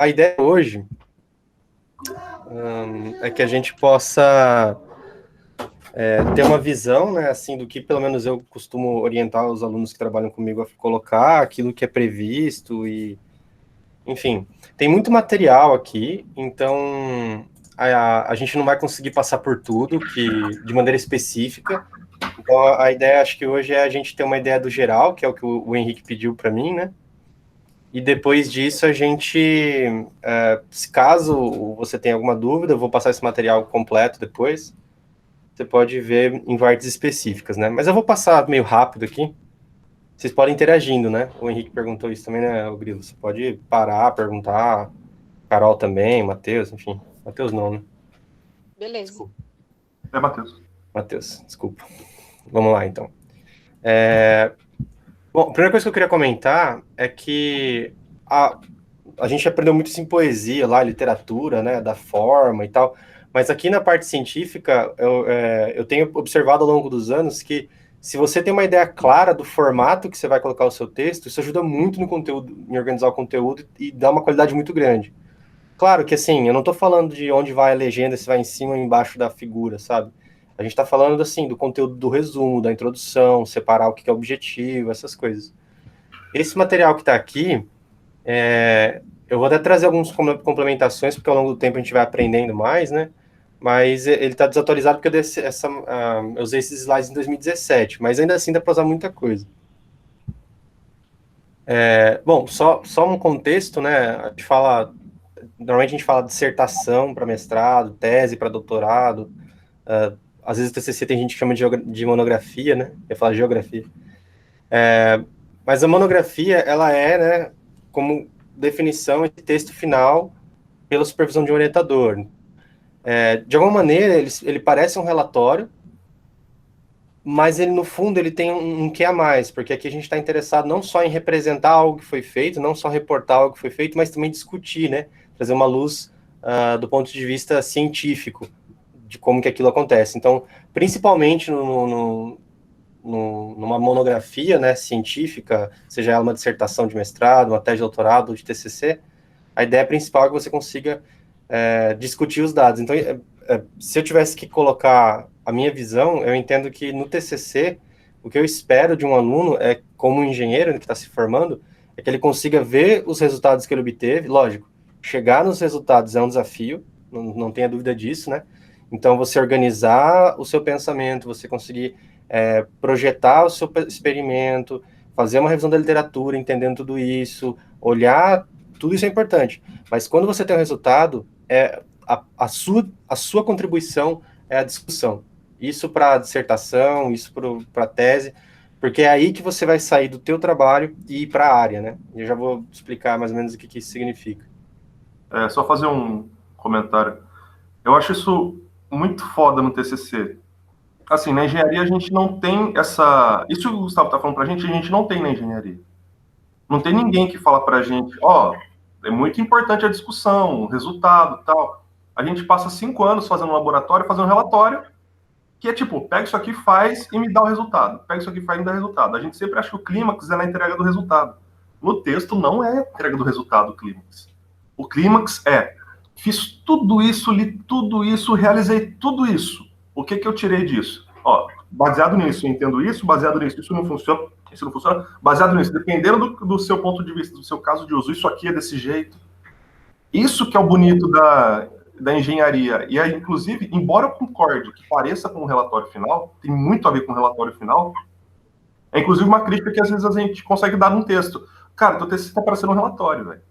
a ideia hoje é que a gente possa ter uma visão, né, assim, do que pelo menos eu costumo orientar os alunos que trabalham comigo a colocar, aquilo que é previsto e, enfim, tem muito material aqui, então a gente não vai conseguir passar por tudo que de maneira específica. Então a ideia, acho que hoje é a gente ter uma ideia do geral, que é o que o Henrique pediu para mim, né? E depois disso a gente, se caso você tenha alguma dúvida, eu vou passar esse material completo depois. Você pode ver em partes específicas, né? Mas eu vou passar meio rápido aqui. Vocês podem ir interagindo, né? O Henrique perguntou isso também, né, o Grilo? Você pode parar, perguntar. Carol também, Matheus, enfim. Matheus não, né? Beleza. Desculpa. É, Matheus. Matheus, desculpa. Vamos lá, então. Bom, a primeira coisa que eu queria comentar é que a gente aprendeu muito isso em poesia lá, literatura, né, da forma e tal, mas aqui na parte científica eu tenho observado ao longo dos anos que se você tem uma ideia clara do formato que você vai colocar o seu texto, isso ajuda muito no conteúdo, em organizar o conteúdo e dá uma qualidade muito grande. Claro que assim, eu não estou falando de onde vai a legenda, se vai em cima ou embaixo da figura, sabe? A gente está falando assim do conteúdo do resumo, da introdução, separar o que é objetivo, essas coisas. Esse material que está aqui, eu vou até trazer algumas complementações, porque ao longo do tempo a gente vai aprendendo mais, né? Mas ele está desatualizado porque eu usei esses slides em 2017, mas ainda assim dá para usar muita coisa. Bom, só um contexto, né? Normalmente a gente fala dissertação para mestrado, tese para doutorado, às vezes o TCC tem gente que chama de monografia, né? Eu ia falar geografia. Mas a monografia, ela né, como definição, esse texto final pela supervisão de um orientador. De alguma maneira, ele parece um relatório, mas ele, no fundo, ele tem um quê a mais, porque aqui a gente está interessado não só em representar algo que foi feito, não só reportar algo que foi feito, mas também discutir, né? Trazer uma luz do ponto de vista científico de como que aquilo acontece. Então, principalmente numa monografia, né, científica, seja ela uma dissertação de mestrado, uma tese de doutorado ou de TCC, a ideia principal é que você consiga discutir os dados. Então, se eu tivesse que colocar a minha visão, eu entendo que no TCC, o que eu espero de um aluno como um engenheiro que está se formando, é que ele consiga ver os resultados que ele obteve. Lógico, chegar nos resultados é um desafio, não tenha dúvida disso, né? Então, você organizar o seu pensamento, você conseguir projetar o seu experimento, fazer uma revisão da literatura, entendendo tudo isso, olhar, tudo isso é importante. Mas quando você tem um resultado, a sua contribuição é a discussão. Isso para a dissertação, isso para a tese, porque é aí que você vai sair do teu trabalho e ir para a área, né? Eu já vou explicar mais ou menos o que isso significa. Só fazer um comentário. Eu acho isso muito foda no TCC. Assim, na engenharia a gente não tem essa... Isso que o Gustavo está falando para a gente não tem na engenharia. Não tem ninguém que fala para a gente, é muito importante a discussão, o resultado tal. A gente passa 5 anos fazendo um laboratório, fazendo um relatório, que é tipo, pega isso aqui, faz e me dá o resultado. Pega isso aqui, faz e me dá o resultado. A gente sempre acha que o clímax é na entrega do resultado. No texto não é a entrega do resultado o clímax. O clímax fiz tudo isso, li tudo isso, realizei tudo isso. O que eu tirei disso? Baseado nisso, eu entendo isso, baseado nisso, isso não funciona, baseado nisso, dependendo do seu ponto de vista, do seu caso de uso, isso aqui é desse jeito. Isso que é o bonito da engenharia. E aí, inclusive, embora eu concorde que pareça com o relatório final, tem muito a ver com o relatório final, é inclusive uma crítica que às vezes a gente consegue dar num texto. Cara, teu texto está parecendo um relatório, velho.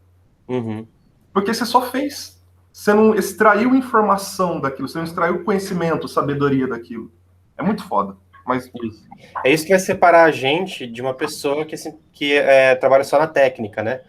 Uhum. Porque você só fez. Você não extraiu informação daquilo, você não extraiu conhecimento, sabedoria daquilo. É muito foda. Mas... É isso que vai separar a gente de uma pessoa que trabalha só na técnica, né?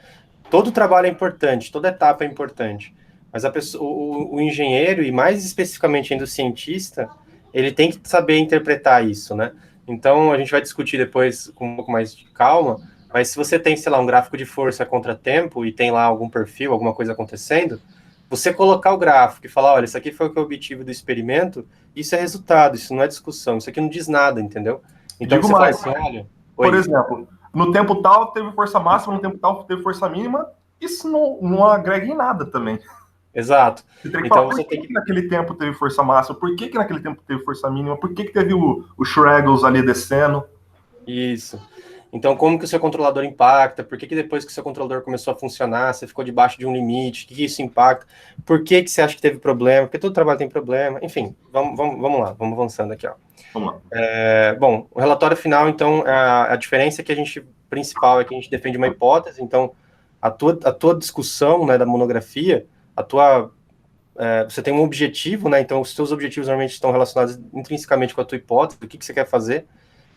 Todo trabalho é importante, toda etapa é importante. Mas o engenheiro, e mais especificamente ainda o cientista, ele tem que saber interpretar isso, né? Então, a gente vai discutir depois com um pouco mais de calma, mas se você tem, sei lá, um gráfico de força contra tempo e tem lá algum perfil, alguma coisa acontecendo, você colocar o gráfico e falar, olha, isso aqui foi o que eu obtive do experimento, isso é resultado, isso não é discussão, isso aqui não diz nada, entendeu? Então, digo você mais, fala assim, olha... por exemplo, no tempo tal teve força máxima, no tempo tal teve força mínima, isso não agrega em nada também. Exato. Você tem que Então falar, você por tem que que... naquele tempo teve força máxima? Por que naquele tempo teve força mínima? Por que teve o Schraggles ali descendo? Isso. Então, como que o seu controlador impacta? Por que que depois que o seu controlador começou a funcionar, você ficou debaixo de um limite? O que que isso impacta? Por que que você acha que teve problema? Porque todo trabalho tem problema. Enfim, vamos lá, vamos avançando aqui, ó. Vamos lá. Bom, o relatório final, então, a diferença é que a gente, principal, é que a gente defende uma hipótese. Então, a tua discussão, né, da monografia, você tem um objetivo, né? Então, os seus objetivos normalmente estão relacionados intrinsecamente com a tua hipótese, do que você quer fazer.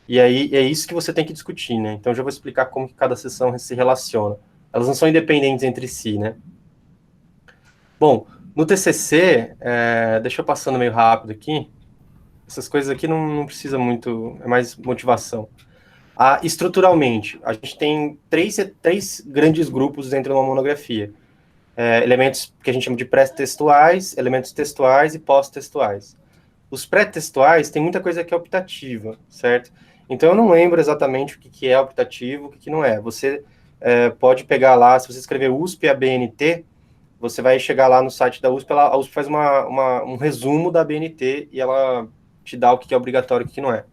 E aí é isso que você tem que discutir, né? Então, eu já vou explicar como que cada sessão se relaciona. Elas não são independentes entre si, né? Bom, no TCC, deixa eu passando meio rápido aqui. Essas coisas aqui não precisa muito, é mais motivação. Estruturalmente, a gente tem três grandes grupos dentro de uma monografia. Elementos que a gente chama de pré-textuais, elementos textuais e pós-textuais. Os pré-textuais tem muita coisa que é optativa, certo? Então eu não lembro exatamente o que é optativo, o que não é. Você pode pegar lá, se você escrever USP ABNT, você vai chegar lá no site da USP, a USP faz um resumo da ABNT e ela te dá o que é obrigatório e o que não é.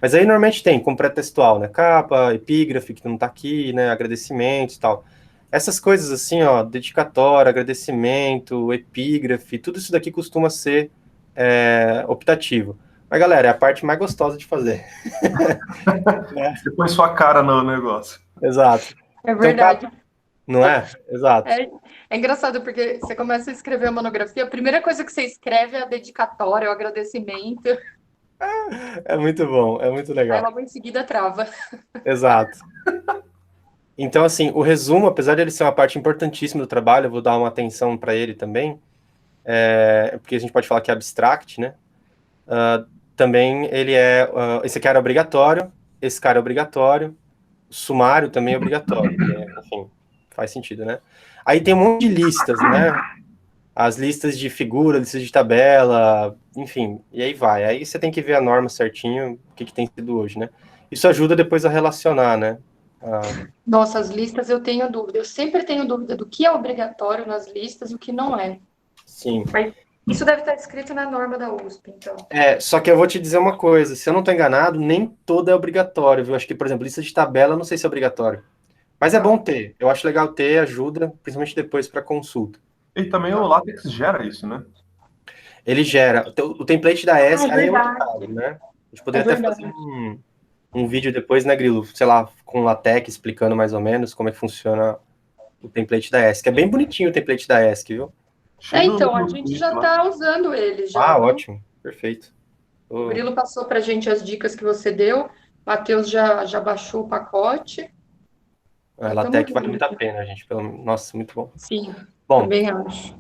Mas aí normalmente tem, como pré-textual, né? Capa, epígrafe, que não tá aqui, né? Agradecimentos e tal. Essas coisas assim, ó, dedicatória, agradecimento, epígrafe, tudo isso daqui costuma ser optativo. Mas, galera, é a parte mais gostosa de fazer. Você põe sua cara no negócio. Exato. É Então, verdade. não é? Exato. É engraçado porque você começa a escrever a monografia, a primeira coisa que você escreve é a dedicatória, o agradecimento, É muito bom, é muito aí legal. logo em seguida trava. Exato. Então, assim, o resumo, apesar de ele ser uma parte importantíssima do trabalho, eu vou dar uma atenção para ele também, porque a gente pode falar que é abstract, né? Também ele esse aqui era obrigatório, esse cara é obrigatório, o sumário também é obrigatório, enfim, faz sentido, né? Aí tem um monte de listas, né? As listas de figura, listas de tabela, enfim, e aí vai. Aí você tem que ver a norma certinho, o que tem sido hoje, né? Isso ajuda depois a relacionar, né? Nossa, as listas eu tenho dúvida. Eu sempre tenho dúvida do que é obrigatório nas listas e o que não é. Sim. Mas isso deve estar escrito na norma da USP, então. Só que eu vou te dizer uma coisa, se eu não estou enganado, nem toda é obrigatório, viu? Acho que, por exemplo, lista de tabela, eu não sei se é obrigatório. Mas é bom ter. Eu acho legal ter, ajuda, principalmente depois para consulta. E também o LaTeX gera isso, né? Ele gera. O template da ESC, É aí é outro verdade. caso, né? A gente É poderia até fazer verdade. um vídeo depois, né, Grilo? Sei lá, com LaTeX explicando mais ou menos como é que funciona o template da ESC. É bem bonitinho o template da ESC, viu? Cheio Então, a do gente tweet já lá. está usando ele já, viu? Ótimo. Perfeito. O Grilo passou para a gente as dicas que você deu, o Matheus já baixou o pacote. LaTeX vale Junto. muito a pena, gente. Nossa, muito bom. Sim, Bom, também acho.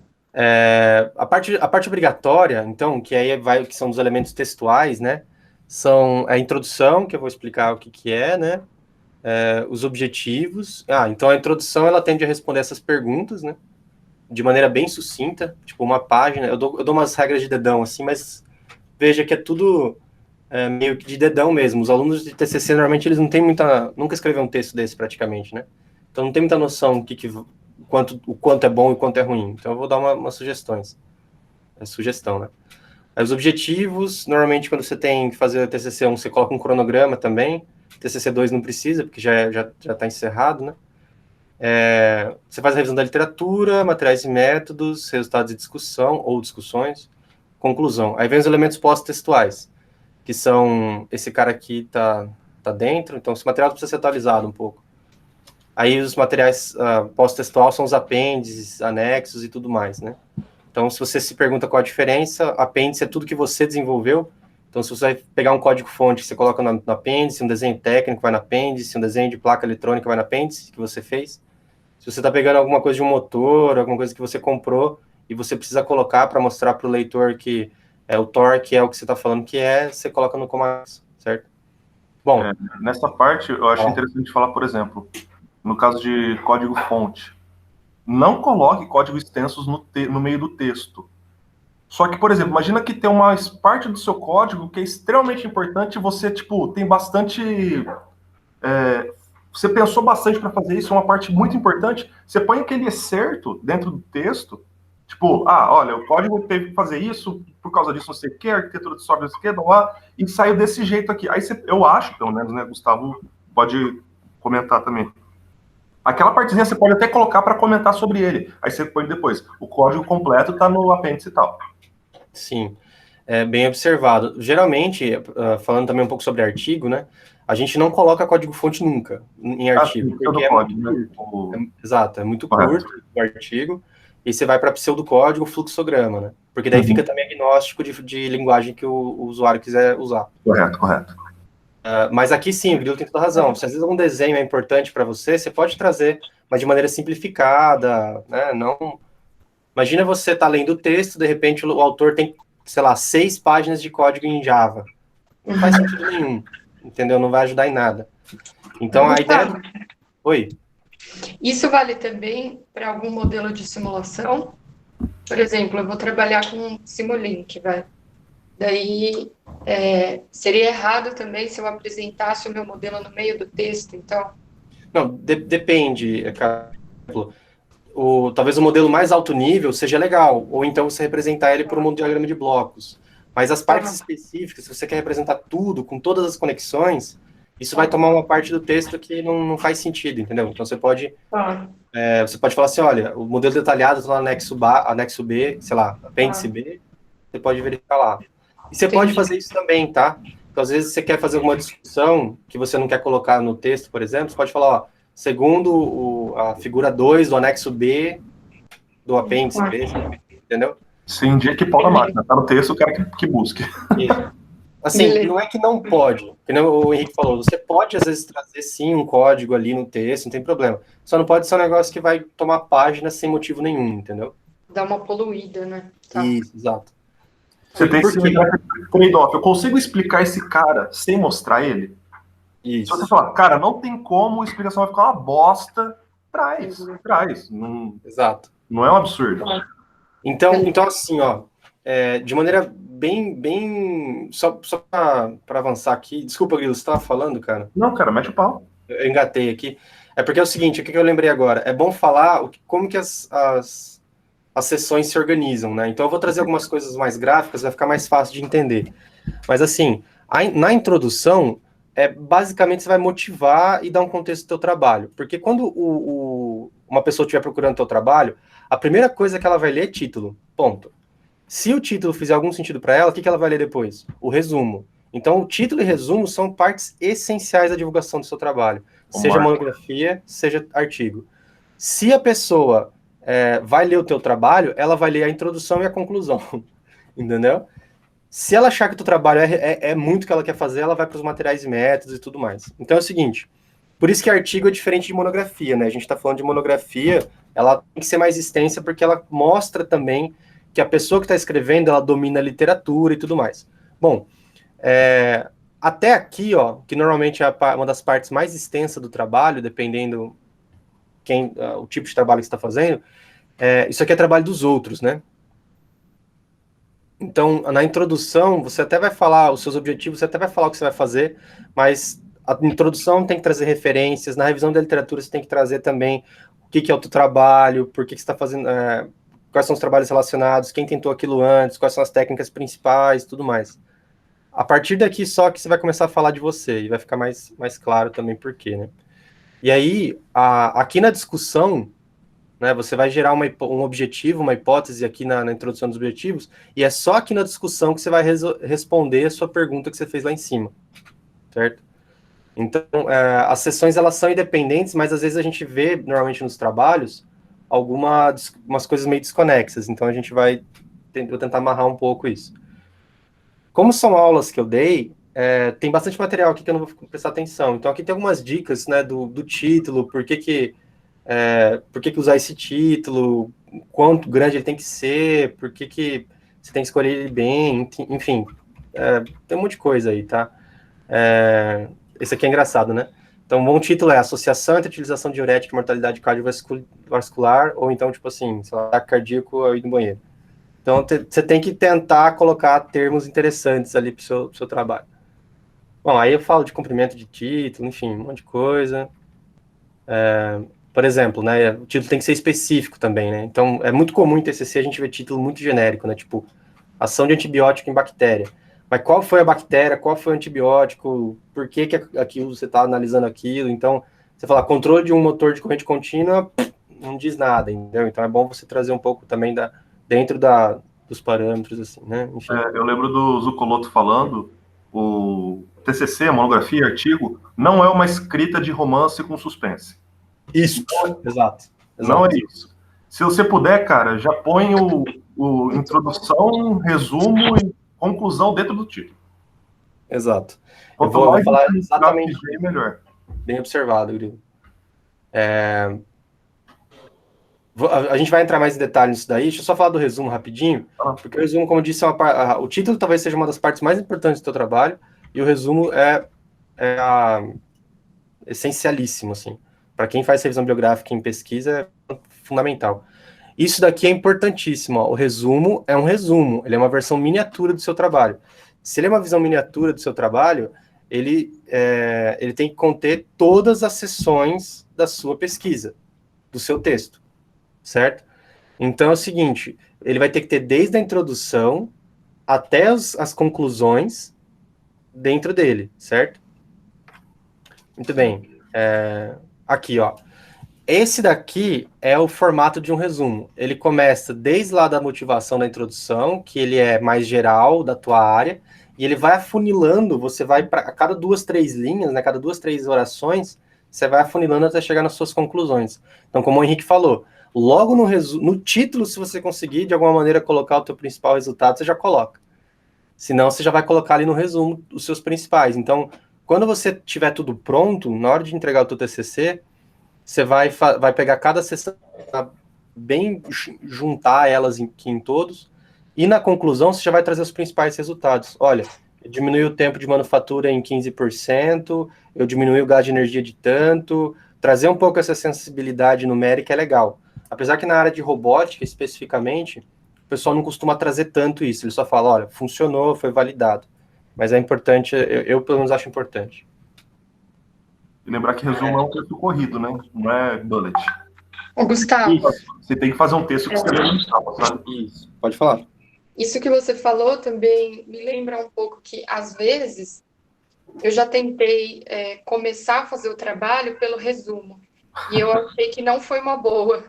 a parte obrigatória, então, que aí que são dos elementos textuais, né? São a introdução, que eu vou explicar o que é, né? Os objetivos. Então a introdução ela tende a responder essas perguntas, né? De maneira bem sucinta, tipo uma página. Eu dou umas regras de dedão assim, mas veja que é tudo meio que de dedão mesmo. Os alunos de TCC normalmente eles não têm nunca escreveram um texto desse praticamente, né? Então não tem muita noção o quanto é bom e o quanto é ruim. Então eu vou dar umas sugestões. Sugestão, né? Aí os objetivos, normalmente quando você tem que fazer o TCC1, você coloca um cronograma também. TCC2 não precisa, porque já está encerrado, né? Você faz a revisão da literatura, materiais e métodos, resultados de discussão ou discussões, conclusão. Aí vem os elementos pós-textuais, que são esse cara aqui tá dentro, então esse material precisa ser atualizado um pouco. Aí os materiais pós-textual são os apêndices, anexos e tudo mais, né? Então, se você se pergunta qual a diferença, apêndice é tudo que você desenvolveu. Então, se você vai pegar um código-fonte, você coloca no apêndice, um desenho técnico vai no apêndice, um desenho de placa eletrônica vai no apêndice, que você fez. Se você está pegando alguma coisa de um motor, alguma coisa que você comprou, e você precisa colocar para mostrar para o leitor que o torque é o que você está falando que você coloca no comando, certo? Bom. Nessa parte, eu acho interessante falar, por exemplo, no caso de código-fonte, não coloque códigos extensos no meio do texto. Só que, por exemplo, imagina que tem uma parte do seu código que é extremamente importante e você, tipo, tem bastante você pensou bastante para fazer isso, é uma parte muito importante. Você põe aquele excerto dentro do texto, tipo, olha, o código teve que fazer isso, por causa disso, não sei o que, arquitetura de software, não sei o que, lá, e saiu desse jeito aqui. Aí eu acho, pelo menos, né, Gustavo pode comentar também. Aquela partezinha você pode até colocar para comentar sobre ele. Aí você põe depois. O código completo está no apêndice e tal. Sim, bem observado. Geralmente, falando também um pouco sobre artigo, né? A gente não coloca código-fonte nunca em artigo. Sim, porque código, né? Exato, é muito curto o artigo. E você vai para pseudocódigo, fluxograma, né? Porque daí fica também agnóstico de linguagem que o usuário quiser usar. Correto. Mas aqui sim, o Grilo tem toda razão. Se às vezes algum desenho é importante para você, você pode trazer, mas de maneira simplificada, né? Não. Imagina você tá lendo o texto, de repente o autor tem, sei lá, 6 páginas de código em Java. Não faz sentido nenhum, entendeu? Não vai ajudar em nada. Então a ideia. Oi. Isso vale também para algum modelo de simulação? Por exemplo, eu vou trabalhar com Simulink, vai. Daí, seria errado também se eu apresentasse o meu modelo no meio do texto, então? Não, depende. Talvez o modelo mais alto nível seja legal, ou então você representar ele por um diagrama de blocos. Mas as partes específicas, se você quer representar tudo, com todas as conexões, isso vai tomar uma parte do texto que não faz sentido, entendeu? Então você pode falar assim, olha, o modelo detalhado está no anexo B, sei lá, apêndice B, você pode verificar lá. E você pode fazer isso também, tá? Então, às vezes, você quer fazer alguma discussão que você não quer colocar no texto, por exemplo, você pode falar, ó, segundo a figura 2 do anexo B do apêndice B, entendeu? Sim, dia que pau na máquina. Tá no texto, o cara que busque. Isso. Assim, não é que não pode, como o Henrique falou, você pode, às vezes, trazer, sim, um código ali no texto, não tem problema. Só não pode ser um negócio que vai tomar página sem motivo nenhum, entendeu? Dá uma poluída, né? Tá. Isso, exato. Você tem que trade-off. Eu consigo explicar esse cara sem mostrar ele? Isso. Se você falar, cara, não tem como, a explicação vai ficar uma bosta, traz. Não, exato. Não é um absurdo. Então assim, ó, de maneira bem... Só para avançar aqui... Desculpa, Grilo, você estava falando, cara? Não, cara, mete o pau. Eu engatei aqui. É porque é o seguinte, o que eu lembrei agora? É bom falar como que as sessões se organizam, né? Então eu vou trazer algumas coisas mais gráficas, vai ficar mais fácil de entender. Mas assim, na introdução, basicamente você vai motivar e dar um contexto do teu trabalho. Porque quando uma pessoa estiver procurando o teu trabalho, a primeira coisa que ela vai ler é título, ponto. Se o título fizer algum sentido para ela, o que ela vai ler depois? O resumo. Então, o título e resumo são partes essenciais da divulgação do seu trabalho. Seja monografia, seja artigo. Se a pessoa vai ler o teu trabalho, ela vai ler a introdução e a conclusão, entendeu? Se ela achar que o teu trabalho é muito o que ela quer fazer, ela vai para os materiais e métodos e tudo mais. Então é o seguinte, por isso que artigo é diferente de monografia, né? A gente está falando de monografia, ela tem que ser mais extensa porque ela mostra também que a pessoa que está escrevendo, ela domina a literatura e tudo mais. Bom, até aqui, ó, que normalmente é uma das partes mais extensas do trabalho, dependendo o tipo de trabalho que você está fazendo, isso aqui é trabalho dos outros, né? Então, na introdução, você até vai falar os seus objetivos, você até vai falar o que você vai fazer, mas a introdução tem que trazer referências, na revisão da literatura você tem que trazer também o que é o teu trabalho, por que você está fazendo, quais são os trabalhos relacionados, quem tentou aquilo antes, quais são as técnicas principais, tudo mais. A partir daqui só que você vai começar a falar de você, e vai ficar mais claro também por quê, né? E aí, aqui na discussão, né, você vai gerar um objetivo, uma hipótese aqui na introdução dos objetivos, e é só aqui na discussão que você vai responder a sua pergunta que você fez lá em cima, certo? Então, as sessões, elas são independentes, mas às vezes a gente vê, normalmente nos trabalhos, umas coisas meio desconexas, então a gente vai tentar amarrar um pouco isso. Como são aulas que eu dei, tem bastante material aqui que eu não vou prestar atenção, então aqui tem algumas dicas, né, do título, por que usar esse título, quanto grande ele tem que ser, por que você tem que escolher ele bem, enfim, tem um monte de coisa aí, tá? Esse aqui é engraçado, né? Então, um bom título é Associação entre Utilização de Diurética e Mortalidade Cardiovascular, ou então, tipo assim, sei lá, ataque cardíaco ao ir no banheiro. Então, você tem que tentar colocar termos interessantes ali para o seu trabalho. Bom, aí eu falo de comprimento de título, enfim, um monte de coisa. Por exemplo, né, o título tem que ser específico também, né? Então, é muito comum em TCC a gente ver título muito genérico, né? Tipo, ação de antibiótico em bactéria. Mas qual foi a bactéria, qual foi o antibiótico, por que aquilo você está analisando aquilo? Então, você fala controle de um motor de corrente contínua, não diz nada, entendeu? Então, é bom você trazer um pouco também dentro dos parâmetros, assim, né? Enfim. Eu lembro do Zucoloto falando, o TCC, monografia, artigo, não é uma escrita de romance com suspense. Isso, exato. Não é isso. Se você puder, cara, já põe o introdução, resumo e conclusão dentro do título. Exato. Eu Quanto vou mais falar exatamente melhor. Bem observado, Grilo. A gente vai entrar mais em detalhe nisso daí. Deixa eu só falar do resumo rapidinho, porque o resumo, como eu disse, o título talvez seja uma das partes mais importantes do teu trabalho, e o resumo é essencialíssimo, assim. Para quem faz revisão biográfica em pesquisa, é fundamental. Isso daqui é importantíssimo, ó. O resumo é um resumo, ele é uma versão miniatura do seu trabalho. Se ele é uma visão miniatura do seu trabalho, ele tem que conter todas as seções da sua pesquisa, do seu texto, certo? Então é o seguinte, ele vai ter que ter desde a introdução até as conclusões dentro dele, certo? Muito bem. Aqui, ó. Esse daqui é o formato de um resumo. Ele começa desde lá da motivação da introdução, que ele é mais geral da tua área, e ele vai afunilando, você vai para cada 2, 3 linhas, né, cada 2, 3 orações, você vai afunilando até chegar nas suas conclusões. Então, como o Henrique falou, logo no título, se você conseguir de alguma maneira colocar o teu principal resultado, você já coloca. Senão, você já vai colocar ali no resumo os seus principais. Então, quando você tiver tudo pronto, na hora de entregar o teu TCC, você vai pegar cada sessão, bem juntar elas em todos, e na conclusão você já vai trazer os principais resultados. Olha, eu diminui o tempo de manufatura em 15%, eu diminui o gasto de energia de tanto, trazer um pouco essa sensibilidade numérica é legal. Apesar que na área de robótica, especificamente, o pessoal não costuma trazer tanto isso, ele só fala, olha, funcionou, foi validado. Mas é importante, eu pelo menos acho importante. E lembrar que resumo é um texto corrido, né? Não é bullet. Ô, Gustavo. Você tem que fazer um texto que escreva no capa, sabe? Isso, pode falar. Isso que você falou também me lembra um pouco que, às vezes, eu já tentei começar a fazer o trabalho pelo resumo. E eu achei que não foi uma boa.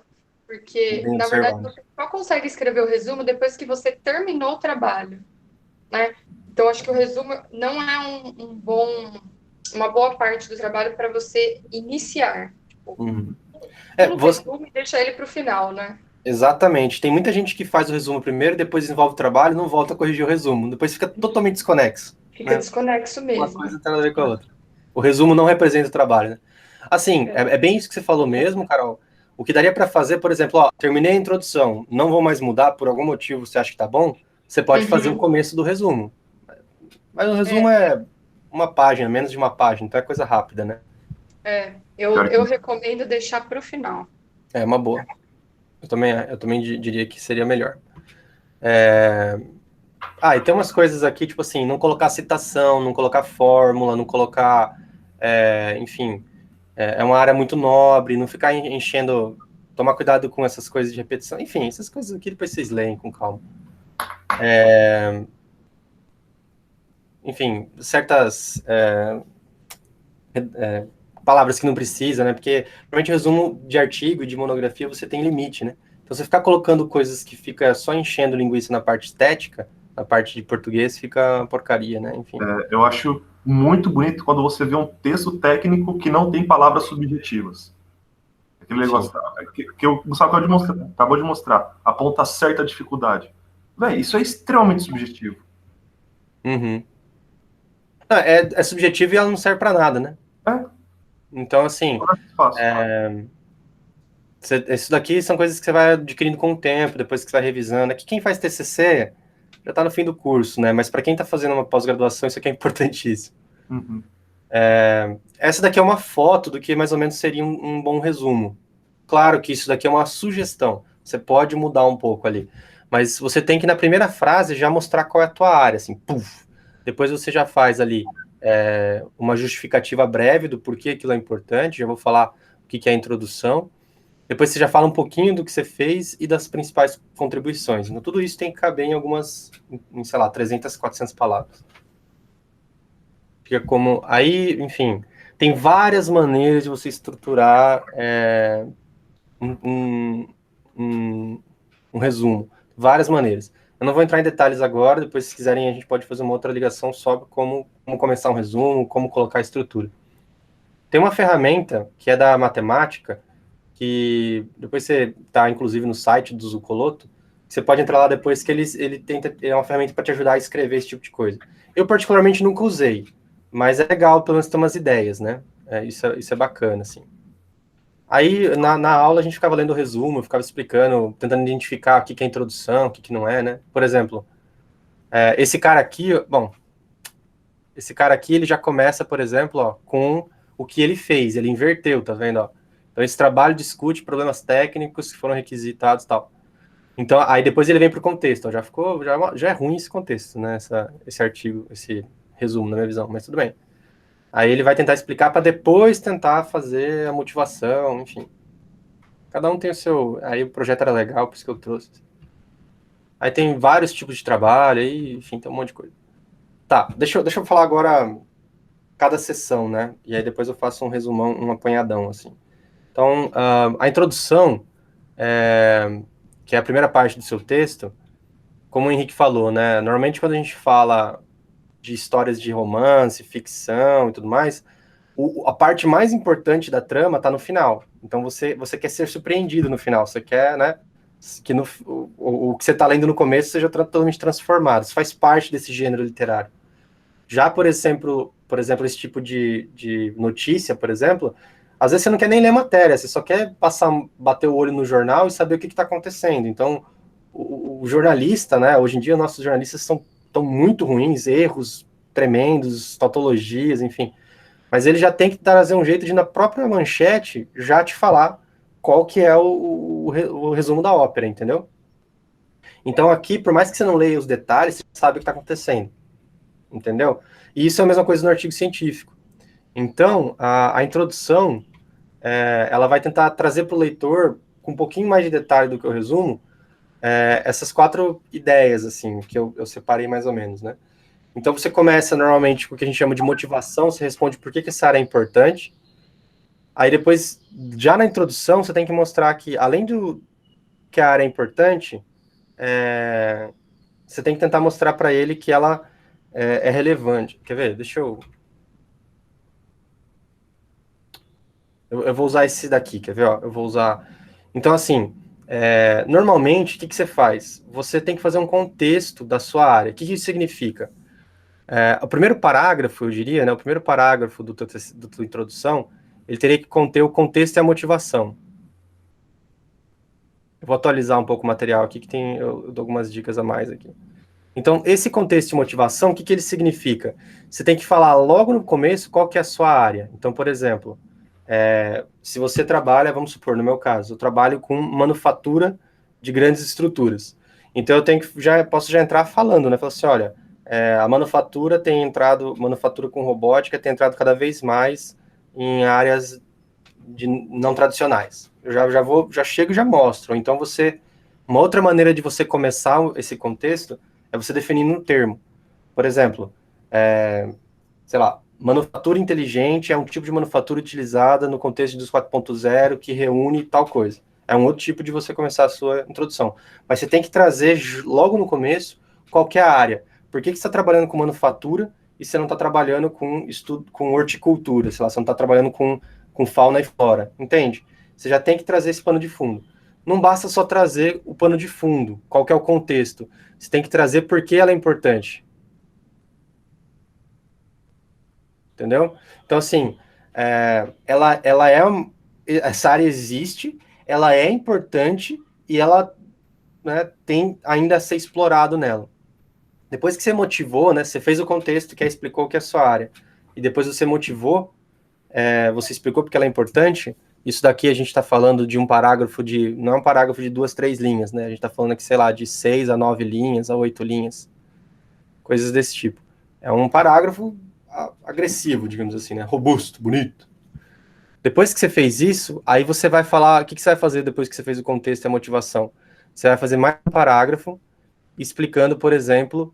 Porque, Bem na verdade, observado. você só consegue escrever o resumo depois que você terminou o trabalho, né? Então, acho que o resumo não é uma boa parte do trabalho para você iniciar. Tipo, resumo e deixa ele para o final, né? Exatamente. Tem muita gente que faz o resumo primeiro, depois desenvolve o trabalho e não volta a corrigir o resumo. Depois fica totalmente desconexo. Fica desconexo mesmo. Uma coisa tem nada a ver com a outra. O resumo não representa o trabalho, né? Assim, é bem isso que você falou mesmo, Carol. O que daria para fazer, por exemplo, ó, terminei a introdução, não vou mais mudar, por algum motivo você acha que tá bom, você pode fazer o começo do resumo. Mas o resumo é uma página, menos de uma página, então é coisa rápida, né? Eu recomendo deixar para o final. É uma boa. Eu também diria que seria melhor. E tem umas coisas aqui, tipo assim, não colocar citação, não colocar fórmula, não colocar, enfim, é uma área muito nobre, não ficar enchendo, tomar cuidado com essas coisas de repetição, enfim, essas coisas aqui depois vocês leem com calma. Enfim, certas palavras que não precisa, né, porque normalmente resumo de artigo e de monografia você tem limite, né, então você ficar colocando coisas que fica só enchendo linguiça na parte estética, na parte de português, fica porcaria, né, enfim. Eu acho muito bonito quando você vê um texto técnico que não tem palavras subjetivas. Aquele negócio que o Gustavo acabou de mostrar, aponta certa dificuldade. Véi, isso é extremamente subjetivo. Uhum. É subjetivo e ela não serve para nada, né? Então, assim, isso daqui são coisas que você vai adquirindo com o tempo, depois que você vai revisando. Aqui quem faz TCC já está no fim do curso, né? Mas para quem está fazendo uma pós-graduação, isso aqui é importantíssimo. Uhum. Essa daqui é uma foto do que mais ou menos seria um bom resumo. Claro que isso daqui é uma sugestão. Você pode mudar um pouco ali. Mas você tem que, na primeira frase, já mostrar qual é a tua área, assim, puf. Depois você já faz ali uma justificativa breve do porquê aquilo é importante. Já vou falar que é a introdução. Depois você já fala um pouquinho do que você fez e das principais contribuições. Então, tudo isso tem que caber em algumas, sei lá, 300, 400 palavras. Fica como... Aí, enfim, tem várias maneiras de você estruturar um resumo. Várias maneiras. Eu não vou entrar em detalhes agora, depois, se quiserem, a gente pode fazer uma outra ligação sobre como começar um resumo, como colocar a estrutura. Tem uma ferramenta que é da matemática, que depois você está, inclusive, no site do Zucoloto, você pode entrar lá depois, que ele tenta, é uma ferramenta para te ajudar a escrever esse tipo de coisa. Eu, particularmente, nunca usei, mas é legal, pelo menos, ter umas ideias, né? Isso é bacana, assim. Aí, na aula, a gente ficava lendo o resumo, eu ficava explicando, tentando identificar o que é introdução, o que não é, né? Por exemplo, esse cara aqui, ele já começa, por exemplo, ó, com o que ele fez, ele inverteu, tá vendo? Ó? Então, esse trabalho discute problemas técnicos que foram requisitados e tal. Então, aí depois ele vem para o contexto, ó, já é ruim esse contexto, né? Esse artigo, esse resumo, na minha visão, mas tudo bem. Aí ele vai tentar explicar para depois tentar fazer a motivação, enfim. Cada um tem o seu... Aí o projeto era legal, por isso que eu trouxe. Aí tem vários tipos de trabalho, aí, enfim, tem um monte de coisa. Tá, deixa eu falar agora cada sessão, né? E aí depois eu faço um resumão, um apanhadão, assim. Então, a introdução, que é a primeira parte do seu texto, como o Henrique falou, né? Normalmente quando a gente fala de histórias de romance, ficção e tudo mais, a parte mais importante da trama está no final. Então você quer ser surpreendido no final, você quer, né? Que o que você está lendo no começo seja totalmente transformado. Isso faz parte desse gênero literário. Já, por exemplo, esse tipo de notícia, por exemplo, às vezes você não quer nem ler matéria, você só quer bater o olho no jornal e saber o que está acontecendo. Então, o jornalista, né? Hoje em dia, nossos jornalistas estão muito ruins, erros tremendos, tautologias, enfim. Mas ele já tem que trazer um jeito de, na própria manchete, já te falar qual que é o resumo da ópera, entendeu? Então, aqui, por mais que você não leia os detalhes, você sabe o que está acontecendo. Entendeu? E isso é a mesma coisa no artigo científico. Então, a introdução, ela vai tentar trazer para o leitor, com um pouquinho mais de detalhe do que eu resumo, essas 4 ideias, assim, que eu separei mais ou menos, né? Então, você começa, normalmente, com o que a gente chama de motivação, você responde por que essa área é importante. Aí, depois, já na introdução, você tem que mostrar que, além do que a área é importante, você tem que tentar mostrar para ele que ela é relevante. Quer ver? Deixa eu vou usar esse daqui, quer ver? Ó, eu vou usar... Então, assim, normalmente, o que você faz? Você tem que fazer um contexto da sua área. O que isso significa? O primeiro parágrafo, eu diria, né? O primeiro parágrafo da tua introdução, ele teria que conter o contexto e a motivação. Eu vou atualizar um pouco o material aqui, que eu dou algumas dicas a mais aqui. Então, esse contexto de motivação, o que ele significa? Você tem que falar logo no começo qual que é a sua área. Então, por exemplo, se você trabalha, vamos supor, no meu caso, eu trabalho com manufatura de grandes estruturas. Então, posso já entrar falando, né? Falar assim, olha, a manufatura manufatura com robótica tem entrado cada vez mais em áreas não tradicionais. Eu já chego e já mostro. Então, uma outra maneira de você começar esse contexto é você definindo um termo. Por exemplo, sei lá, manufatura inteligente é um tipo de manufatura utilizada no contexto dos 4.0 que reúne tal coisa. É um outro tipo de você começar a sua introdução. Mas você tem que trazer logo no começo qual que é a área. Por que você está trabalhando com manufatura e você não está trabalhando com horticultura? Sei lá, você não está trabalhando com fauna e flora. Entende? Você já tem que trazer esse pano de fundo. Não basta só trazer o pano de fundo, qual que é o contexto. Você tem que trazer por que ela é importante. Entendeu? Então, assim, essa área existe, ela é importante e ela, né, tem ainda a ser explorado nela. Depois que você motivou, né, você fez o contexto, que explicou o que é a sua área, e depois você motivou, você explicou porque ela é importante, isso daqui a gente está falando de um parágrafo não é um parágrafo de 2, 3 linhas, né? A gente está falando aqui, sei lá, de 6 a 9 linhas, a 8 linhas, coisas desse tipo. É um parágrafo agressivo, digamos assim, né? Robusto, bonito. Depois que você fez isso, aí você vai falar, o que você vai fazer depois que você fez o contexto e a motivação? Você vai fazer mais um parágrafo explicando, por exemplo,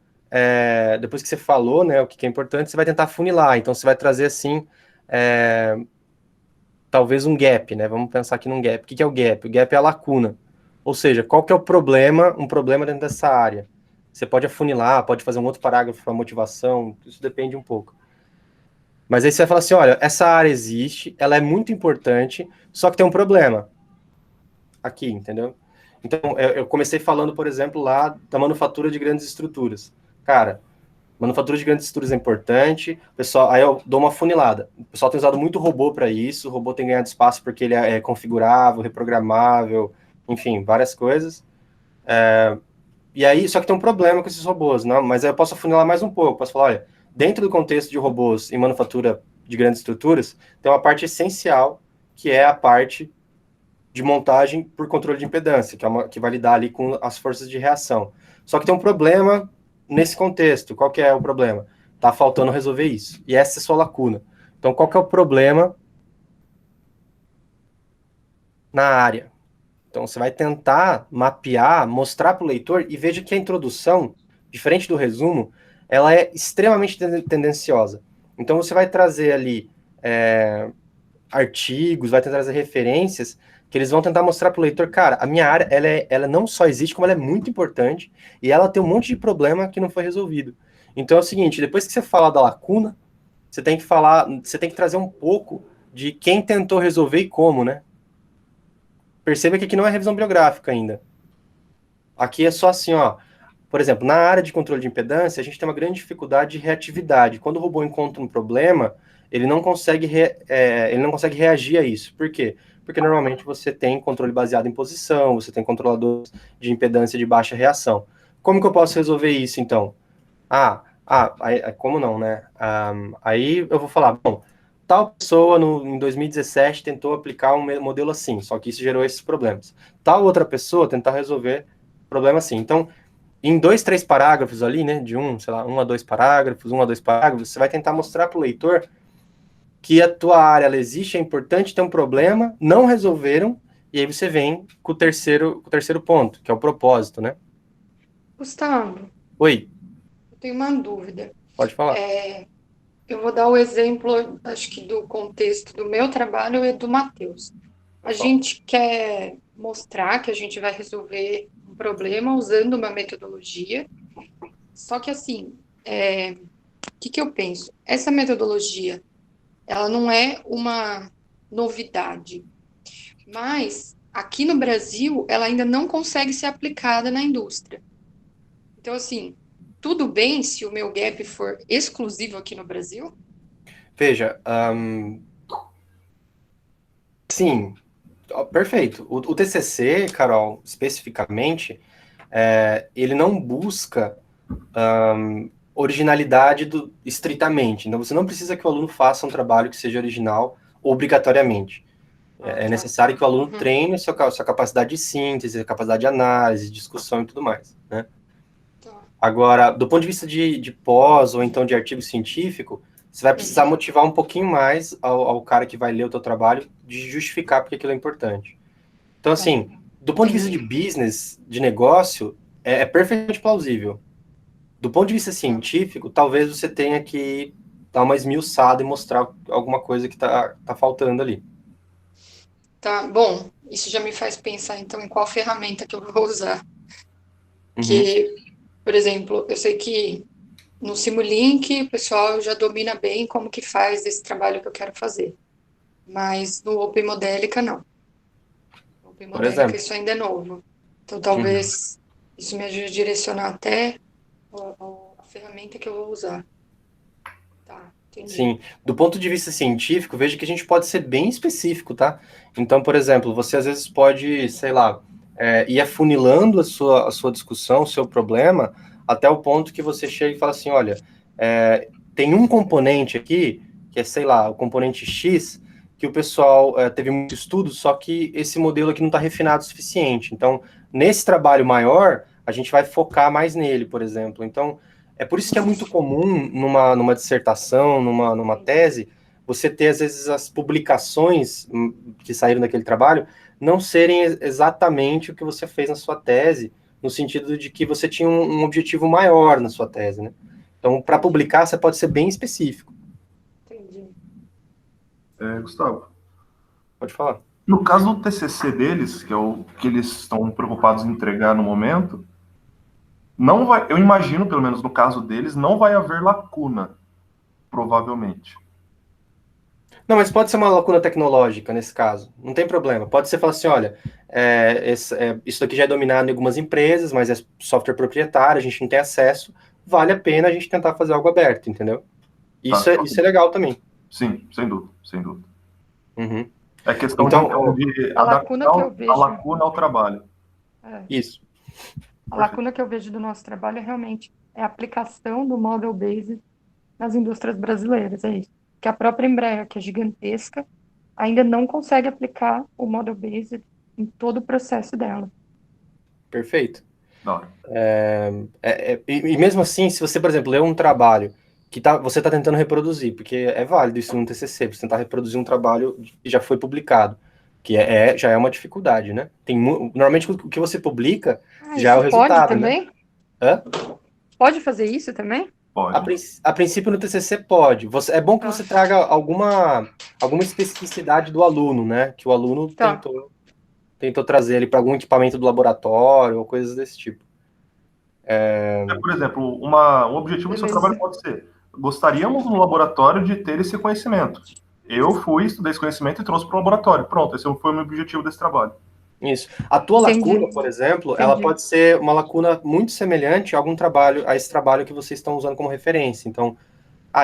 depois que você falou, né, o que é importante, você vai tentar funilar. Então, você vai trazer, assim, talvez um gap, né? Vamos pensar aqui num gap. O que é o gap? O gap é a lacuna. Ou seja, qual que é o problema, um problema dentro dessa área? Você pode afunilar, pode fazer um outro parágrafo para motivação, isso depende um pouco. Mas aí você vai falar assim, olha, essa área existe, ela é muito importante, só que tem um problema aqui, entendeu? Então, eu comecei falando, por exemplo, lá da manufatura de grandes estruturas. Cara, manufatura de grandes estruturas é importante, pessoal, aí eu dou uma funilada. O pessoal tem usado muito robô para isso, o robô tem ganhado espaço porque ele é configurável, reprogramável, enfim, várias coisas. E aí, só que tem um problema com esses robôs, não? Mas aí eu posso afunilar mais um pouco, posso falar, olha, dentro do contexto de robôs em manufatura de grandes estruturas, tem uma parte essencial, que é a parte de montagem por controle de impedância, que vai lidar ali com as forças de reação. Só que tem um problema nesse contexto. Qual que é o problema? Tá faltando resolver isso. E essa é a sua lacuna. Então, qual que é o problema na área? Então, você vai tentar mapear, mostrar para o leitor e veja que a introdução, diferente do resumo, ela é extremamente tendenciosa. Então, você vai trazer ali artigos, vai tentar trazer referências que eles vão tentar mostrar para o leitor, cara, a minha área, ela não só existe, como ela é muito importante, e ela tem um monte de problema que não foi resolvido. Então é o seguinte, depois que você fala da lacuna, você tem que trazer um pouco de quem tentou resolver e como, né? Perceba que aqui não é revisão bibliográfica ainda. Aqui é só assim, ó, por exemplo, na área de controle de impedância, a gente tem uma grande dificuldade de reatividade. Quando o robô encontra um problema, ele não consegue reagir a isso. Por quê? Porque normalmente você tem controle baseado em posição, você tem controladores de impedância de baixa reação. Como que eu posso resolver isso, então? Como não, né? Aí eu vou falar, bom, tal pessoa em 2017 tentou aplicar um modelo assim, só que isso gerou esses problemas. Tal outra pessoa tentar resolver problema assim. Então, em 2, 3 parágrafos ali, né, de 1 a 2 parágrafos, 1 a 2 parágrafos, você vai tentar mostrar para o leitor que a tua área ela existe, é importante, tem um problema, não resolveram, e aí você vem com o terceiro ponto, que é o propósito, né? Gustavo, Oi, eu tenho uma dúvida. pode falar. Eu vou dar o exemplo, acho que do contexto do meu trabalho e do Matheus. A gente quer mostrar que a gente vai resolver um problema usando uma metodologia, só que assim, o que eu penso? Essa metodologia, ela não é uma novidade, mas aqui no Brasil, ela ainda não consegue ser aplicada na indústria. Então, assim, tudo bem se o meu gap for exclusivo aqui no Brasil? Veja, sim, perfeito. O TCC, Carol, especificamente, ele não busca originalidade estritamente. Então, você não precisa que o aluno faça um trabalho que seja original obrigatoriamente. É necessário que o aluno treine sua capacidade de síntese, a capacidade de análise, discussão e tudo mais, né? Agora, do ponto de vista de pós ou então de artigo científico, você vai precisar motivar um pouquinho mais ao cara que vai ler o teu trabalho de justificar porque aquilo é importante. Então, assim, do ponto de vista de business, de negócio, é perfeitamente plausível. Do ponto de vista científico, talvez você tenha que dar uma esmiuçada e mostrar alguma coisa que tá faltando ali. Tá, bom, isso já me faz pensar então em qual ferramenta que eu vou usar. Uhum. Que, por exemplo, eu sei que no Simulink o pessoal já domina bem como que faz esse trabalho que eu quero fazer. Mas no OpenModelica, não. No OpenModelica isso ainda é novo. Então talvez isso me ajude a direcionar até a ferramenta que eu vou usar. Tá, entendi. Sim, do ponto de vista científico, veja que a gente pode ser bem específico, tá? Então, por exemplo, você às vezes pode, sei lá, ir afunilando a sua discussão, o seu problema, até o ponto que você chega e fala assim, olha, tem um componente aqui, que é, sei lá, o componente X, que o pessoal teve muito estudo, só que esse modelo aqui não está refinado o suficiente. Então, nesse trabalho maior, a gente vai focar mais nele, por exemplo. Então, é por isso que é muito comum numa dissertação, numa tese, você ter, às vezes, as publicações que saíram daquele trabalho não serem exatamente o que você fez na sua tese, no sentido de que você tinha um objetivo maior na sua tese, né? Então, para publicar, você pode ser bem específico. Entendi. Gustavo, Pode falar. no caso do TCC deles, que é o que eles estão preocupados em entregar no momento, não vai, eu imagino, pelo menos no caso deles, não vai haver lacuna, provavelmente. Não, mas pode ser uma lacuna tecnológica nesse caso, não tem problema. Pode ser falar assim, olha, isso aqui já é dominado em algumas empresas, mas é software proprietário, a gente não tem acesso, vale a pena a gente tentar fazer algo aberto, entendeu? Isso, Tá. isso é legal também. Sim, sem dúvida, sem dúvida. Uhum. É questão Então, de a lacuna que eu adaptar vejo... a lacuna ao trabalho. Isso. A lacuna que eu vejo do nosso trabalho é realmente a aplicação do Model Based nas indústrias brasileiras, é isso. Que a própria Embraer, que é gigantesca, ainda não consegue aplicar o Model Based em todo o processo dela. Perfeito. Da hora. E mesmo assim, se você, por exemplo, lê um trabalho que você está tentando reproduzir, porque é válido isso no TCC, você tentar reproduzir um trabalho que já foi publicado, que já é uma dificuldade, né? Normalmente o que você publica já é o resultado, pode né? também? Hã? Pode fazer isso também? Pode. A princípio no TCC pode. É bom que você traga alguma especificidade do aluno, né? Que o aluno tentou trazer ele para algum equipamento do laboratório ou coisas desse tipo. Por exemplo, um objetivo do seu trabalho pode ser: gostaríamos no laboratório de ter esse conhecimento. Eu fui, estudei esse conhecimento e trouxe para o laboratório. Pronto, esse foi o meu objetivo desse trabalho. Isso. A tua lacuna, por exemplo, ela pode ser uma lacuna muito semelhante a esse trabalho que vocês estão usando como referência. Então,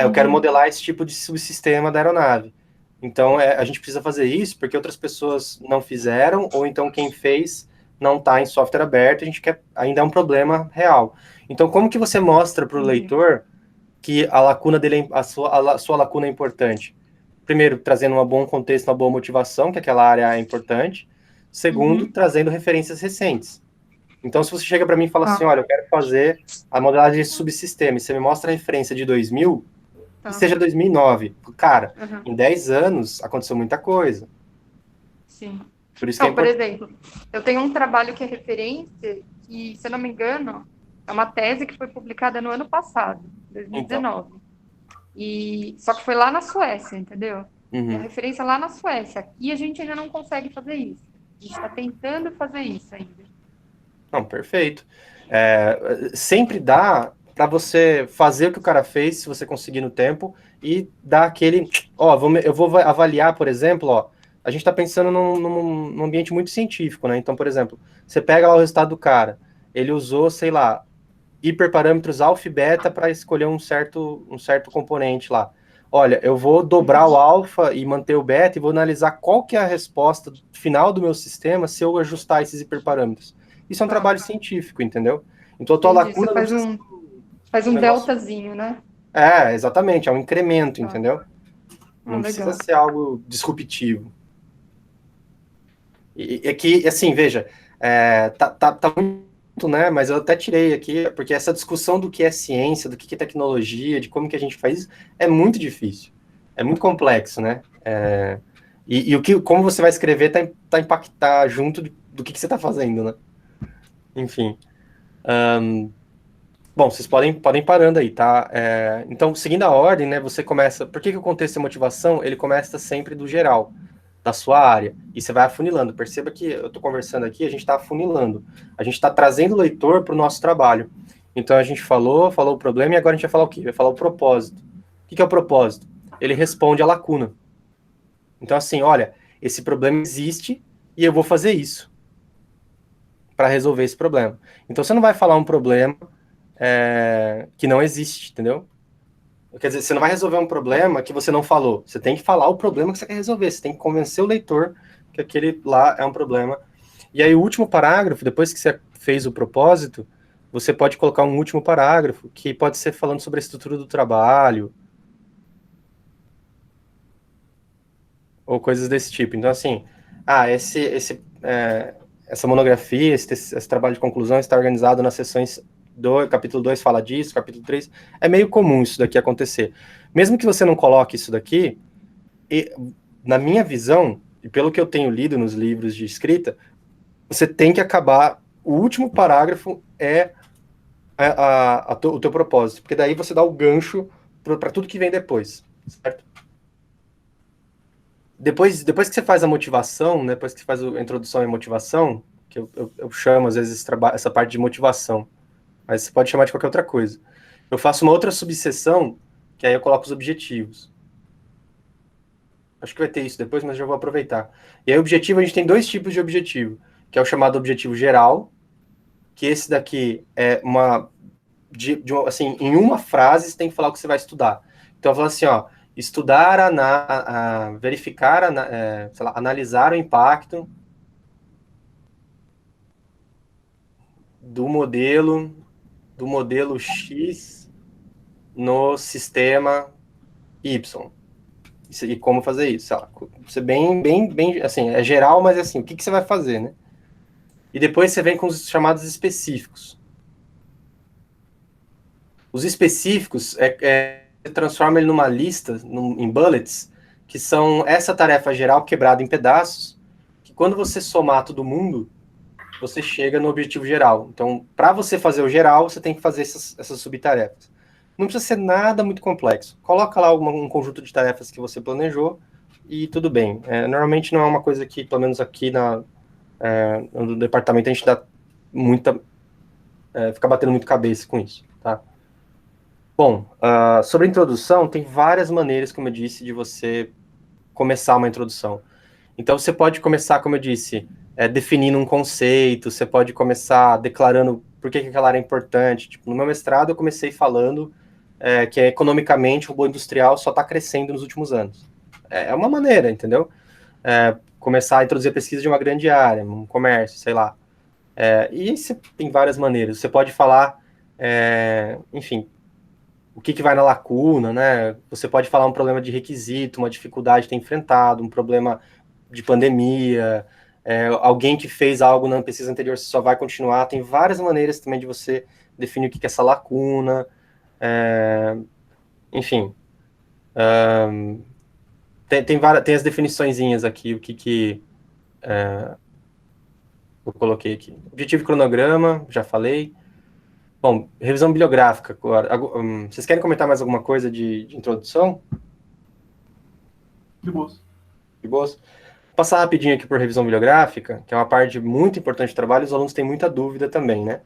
eu quero modelar esse tipo de subsistema da aeronave. Então, a gente precisa fazer isso porque outras pessoas não fizeram, ou então quem fez não está em software aberto, a gente quer, ainda é um problema real. Então, como que você mostra para o leitor que a lacuna dele, a sua lacuna é importante? Primeiro, trazendo um bom contexto, uma boa motivação, que aquela área é importante. Segundo, trazendo referências recentes. Então, se você chega para mim e fala assim, olha, eu quero fazer a modelagem de subsistema, e você me mostra a referência de 2000, que seja 2009. Cara, em 10 anos aconteceu muita coisa. Sim. Por isso que por exemplo, eu tenho um trabalho que é referência, que, se eu não me engano, é uma tese que foi publicada no ano passado, 2019. Só que foi lá na Suécia, entendeu? É a referência lá na Suécia. Aqui a gente ainda não consegue fazer isso. A gente está tentando fazer isso ainda. Não, perfeito. Sempre dá para você fazer o que o cara fez, se você conseguir no tempo, e dar aquele... eu vou avaliar, por exemplo, a gente está pensando num ambiente muito científico, né? Então, por exemplo, você pega lá o resultado do cara, ele usou, sei lá, hiperparâmetros alfa e beta para escolher um certo componente lá. Olha, eu vou dobrar o alfa e manter o beta e vou analisar qual que é a resposta final do meu sistema se eu ajustar esses hiperparâmetros. Isso é um trabalho científico, entendeu? Então, a tua lacuna... Faz um deltazinho, né? Exatamente, é um incremento, entendeu? Não precisa ser algo disruptivo. E que, assim, veja, tá muito, né? Mas eu até tirei aqui, porque essa discussão do que é ciência, do que é tecnologia, de como que a gente faz isso, é muito difícil. É muito complexo, né? Como você vai escrever tá impactar junto do que você está fazendo, né? Enfim. Bom, vocês podem ir parando aí, tá? Então, seguindo a ordem, né, você começa... Por que o contexto e motivação, ele começa sempre do geral, da sua área, e você vai afunilando. Perceba que eu estou conversando aqui, a gente está afunilando. A gente está trazendo o leitor para o nosso trabalho. Então, a gente falou o problema, e agora a gente vai falar o quê? Vai falar o propósito. O que é o propósito? Ele responde à lacuna. Então, assim, olha, esse problema existe, e eu vou fazer isso para resolver esse problema. Então, você não vai falar um problema que não existe, entendeu? Quer dizer, você não vai resolver um problema que você não falou. Você tem que falar o problema que você quer resolver. Você tem que convencer o leitor que aquele lá é um problema. E aí, o último parágrafo, depois que você fez o propósito, você pode colocar um último parágrafo, que pode ser falando sobre a estrutura do trabalho, ou coisas desse tipo. Então, assim, essa monografia, esse trabalho de conclusão está organizado nas sessões capítulo 2 fala disso, capítulo 3, é meio comum isso daqui acontecer. Mesmo que você não coloque isso daqui, na minha visão, e pelo que eu tenho lido nos livros de escrita, você tem que acabar, o último parágrafo é o teu propósito, porque daí você dá o gancho para tudo que vem depois, certo? Depois que você faz a motivação, né, depois que você faz a introdução e motivação, que eu chamo às vezes essa parte de motivação, mas você pode chamar de qualquer outra coisa. Eu faço uma outra subseção, que aí eu coloco os objetivos. Acho que vai ter isso depois, mas já vou aproveitar. E aí, objetivo, a gente tem 2 tipos de objetivo, que é o chamado objetivo geral, que esse daqui é assim, em uma frase você tem que falar o que você vai estudar. Então, eu falo assim, ó, estudar, verificar, sei lá, analisar o impacto do modelo X no sistema Y. E como fazer isso, sei lá, você bem, assim, é geral, mas assim, o que você vai fazer, né? E depois você vem com os chamados específicos. Os específicos, você transforma ele numa lista, em bullets, que são essa tarefa geral quebrada em pedaços, que quando você somar todo mundo, você chega no objetivo geral. Então, para você fazer o geral, você tem que fazer essas subtarefas. Não precisa ser nada muito complexo. Coloca lá um conjunto de tarefas que você planejou e tudo bem. Normalmente não é uma coisa que, pelo menos aqui no departamento, a gente dá fica batendo muito cabeça com isso, tá? Bom, sobre a introdução, tem várias maneiras, como eu disse, de você começar uma introdução. Então, você pode começar, como eu disse, definindo um conceito, você pode começar declarando por que aquela área é importante. Tipo, no meu mestrado, eu comecei falando que economicamente o robô industrial só está crescendo nos últimos anos. É uma maneira, entendeu? Começar a introduzir a pesquisa de uma grande área, um comércio, sei lá. E você tem várias maneiras. Você pode falar, enfim, o que vai na lacuna, né? Você pode falar um problema de requisito, uma dificuldade que tem enfrentado, um problema de pandemia, alguém que fez algo na pesquisa anterior, você só vai continuar. Tem várias maneiras também de você definir o que é essa lacuna. Enfim, tem as definiçõezinhas aqui, o que eu coloquei aqui. Objetivo e cronograma, já falei. Bom, revisão bibliográfica agora. Vocês querem comentar mais alguma coisa de introdução? De boas. De boas? Vou passar rapidinho aqui por revisão bibliográfica, que é uma parte muito importante do trabalho, os alunos têm muita dúvida também, né?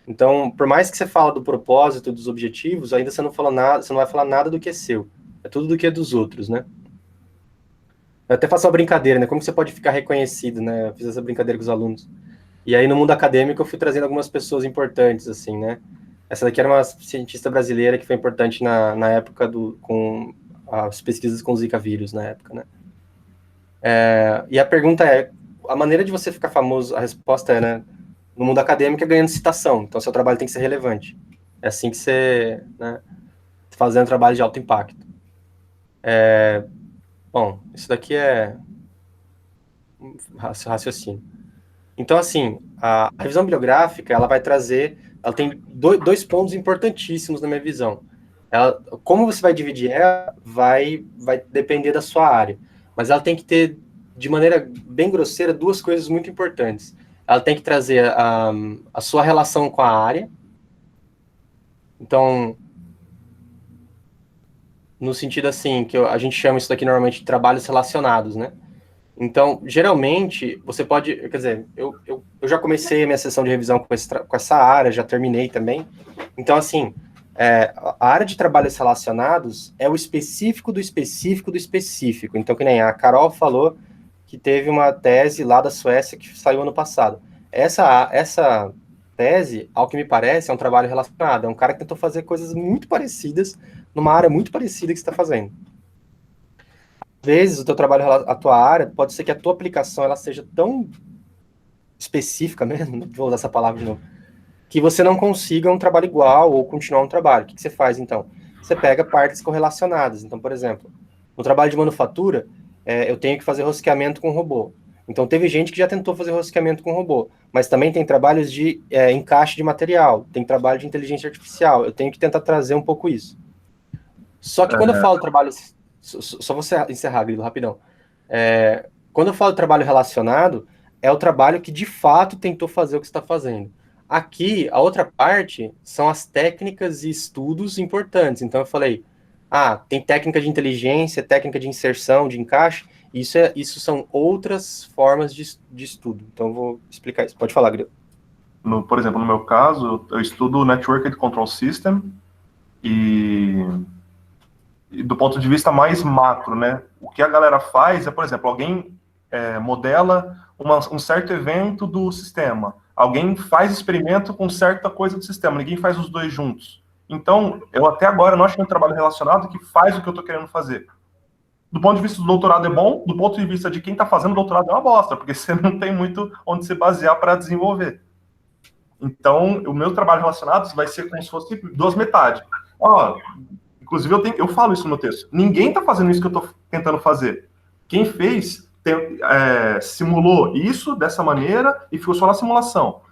Então, por mais que você fala do propósito, dos objetivos, ainda você não fala nada, você não vai falar nada do que é seu. É tudo do que é dos outros, né? Eu até faço uma brincadeira, né? Como que você pode ficar reconhecido, né? Eu fiz essa brincadeira com os alunos. E aí, no mundo acadêmico, eu fui trazendo algumas pessoas importantes, assim, né? Essa daqui era uma cientista brasileira que foi importante na época com as pesquisas com o Zika vírus, na época, né? E a pergunta é, a maneira de você ficar famoso, a resposta é, né? No mundo acadêmico é ganhando citação, então seu trabalho tem que ser relevante. É assim que você, né? Fazendo trabalho de alto impacto. Bom, isso daqui é raciocínio. Então, assim, a revisão bibliográfica, ela vai trazer, ela tem dois pontos importantíssimos na minha visão. Como você vai dividir ela, vai depender da sua área. Mas ela tem que ter, de maneira bem grosseira, 2 coisas muito importantes. Ela tem que trazer a sua relação com a área. Então, no sentido assim, que a gente chama isso daqui normalmente de trabalhos relacionados, né? Então, geralmente, você pode... Quer dizer, eu já comecei a minha sessão de revisão com essa área, já terminei também. Então, assim, a área de trabalhos relacionados é o específico do específico do específico. Então, que nem a Carol falou que teve uma tese lá da Suécia que saiu ano passado. Essa tese, ao que me parece, é um trabalho relacionado. É um cara que tentou fazer coisas muito parecidas numa área muito parecida que você está fazendo. Às vezes, o teu trabalho, a tua área, pode ser que a tua aplicação ela seja tão específica mesmo, vou usar essa palavra de novo, que você não consiga um trabalho igual ou continuar um trabalho. O que você faz, então? Você pega partes correlacionadas. Então, por exemplo, no trabalho de manufatura, eu tenho que fazer rosqueamento com robô. Então, teve gente que já tentou fazer rosqueamento com robô, mas também tem trabalhos de encaixe de material, tem trabalho de inteligência artificial. Eu tenho que tentar trazer um pouco isso. Só que quando eu falo trabalhos... Só vou encerrar, Grilo, rapidão. Quando eu falo de trabalho relacionado, é o trabalho que de fato tentou fazer o que você está fazendo. Aqui, a outra parte são as técnicas e estudos importantes. Então, eu falei, tem técnica de inteligência, técnica de inserção, de encaixe. Isso são outras formas de estudo. Então, eu vou explicar isso. Pode falar, Grilo. Por exemplo, no meu caso, eu estudo Network Control System e do ponto de vista mais macro, né? O que a galera faz é, por exemplo, alguém modela um certo evento do sistema, alguém faz experimento com certa coisa do sistema, ninguém faz os dois juntos. Então, eu até agora não achei um trabalho relacionado que faz o que eu estou querendo fazer. Do ponto de vista do doutorado é bom, do ponto de vista de quem está fazendo doutorado é uma bosta, porque você não tem muito onde se basear para desenvolver. Então, o meu trabalho relacionado vai ser como se fosse duas metades. Inclusive, eu falo isso no texto. Ninguém está fazendo isso que eu estou tentando fazer. Quem fez, simulou isso dessa maneira e ficou só na simulação.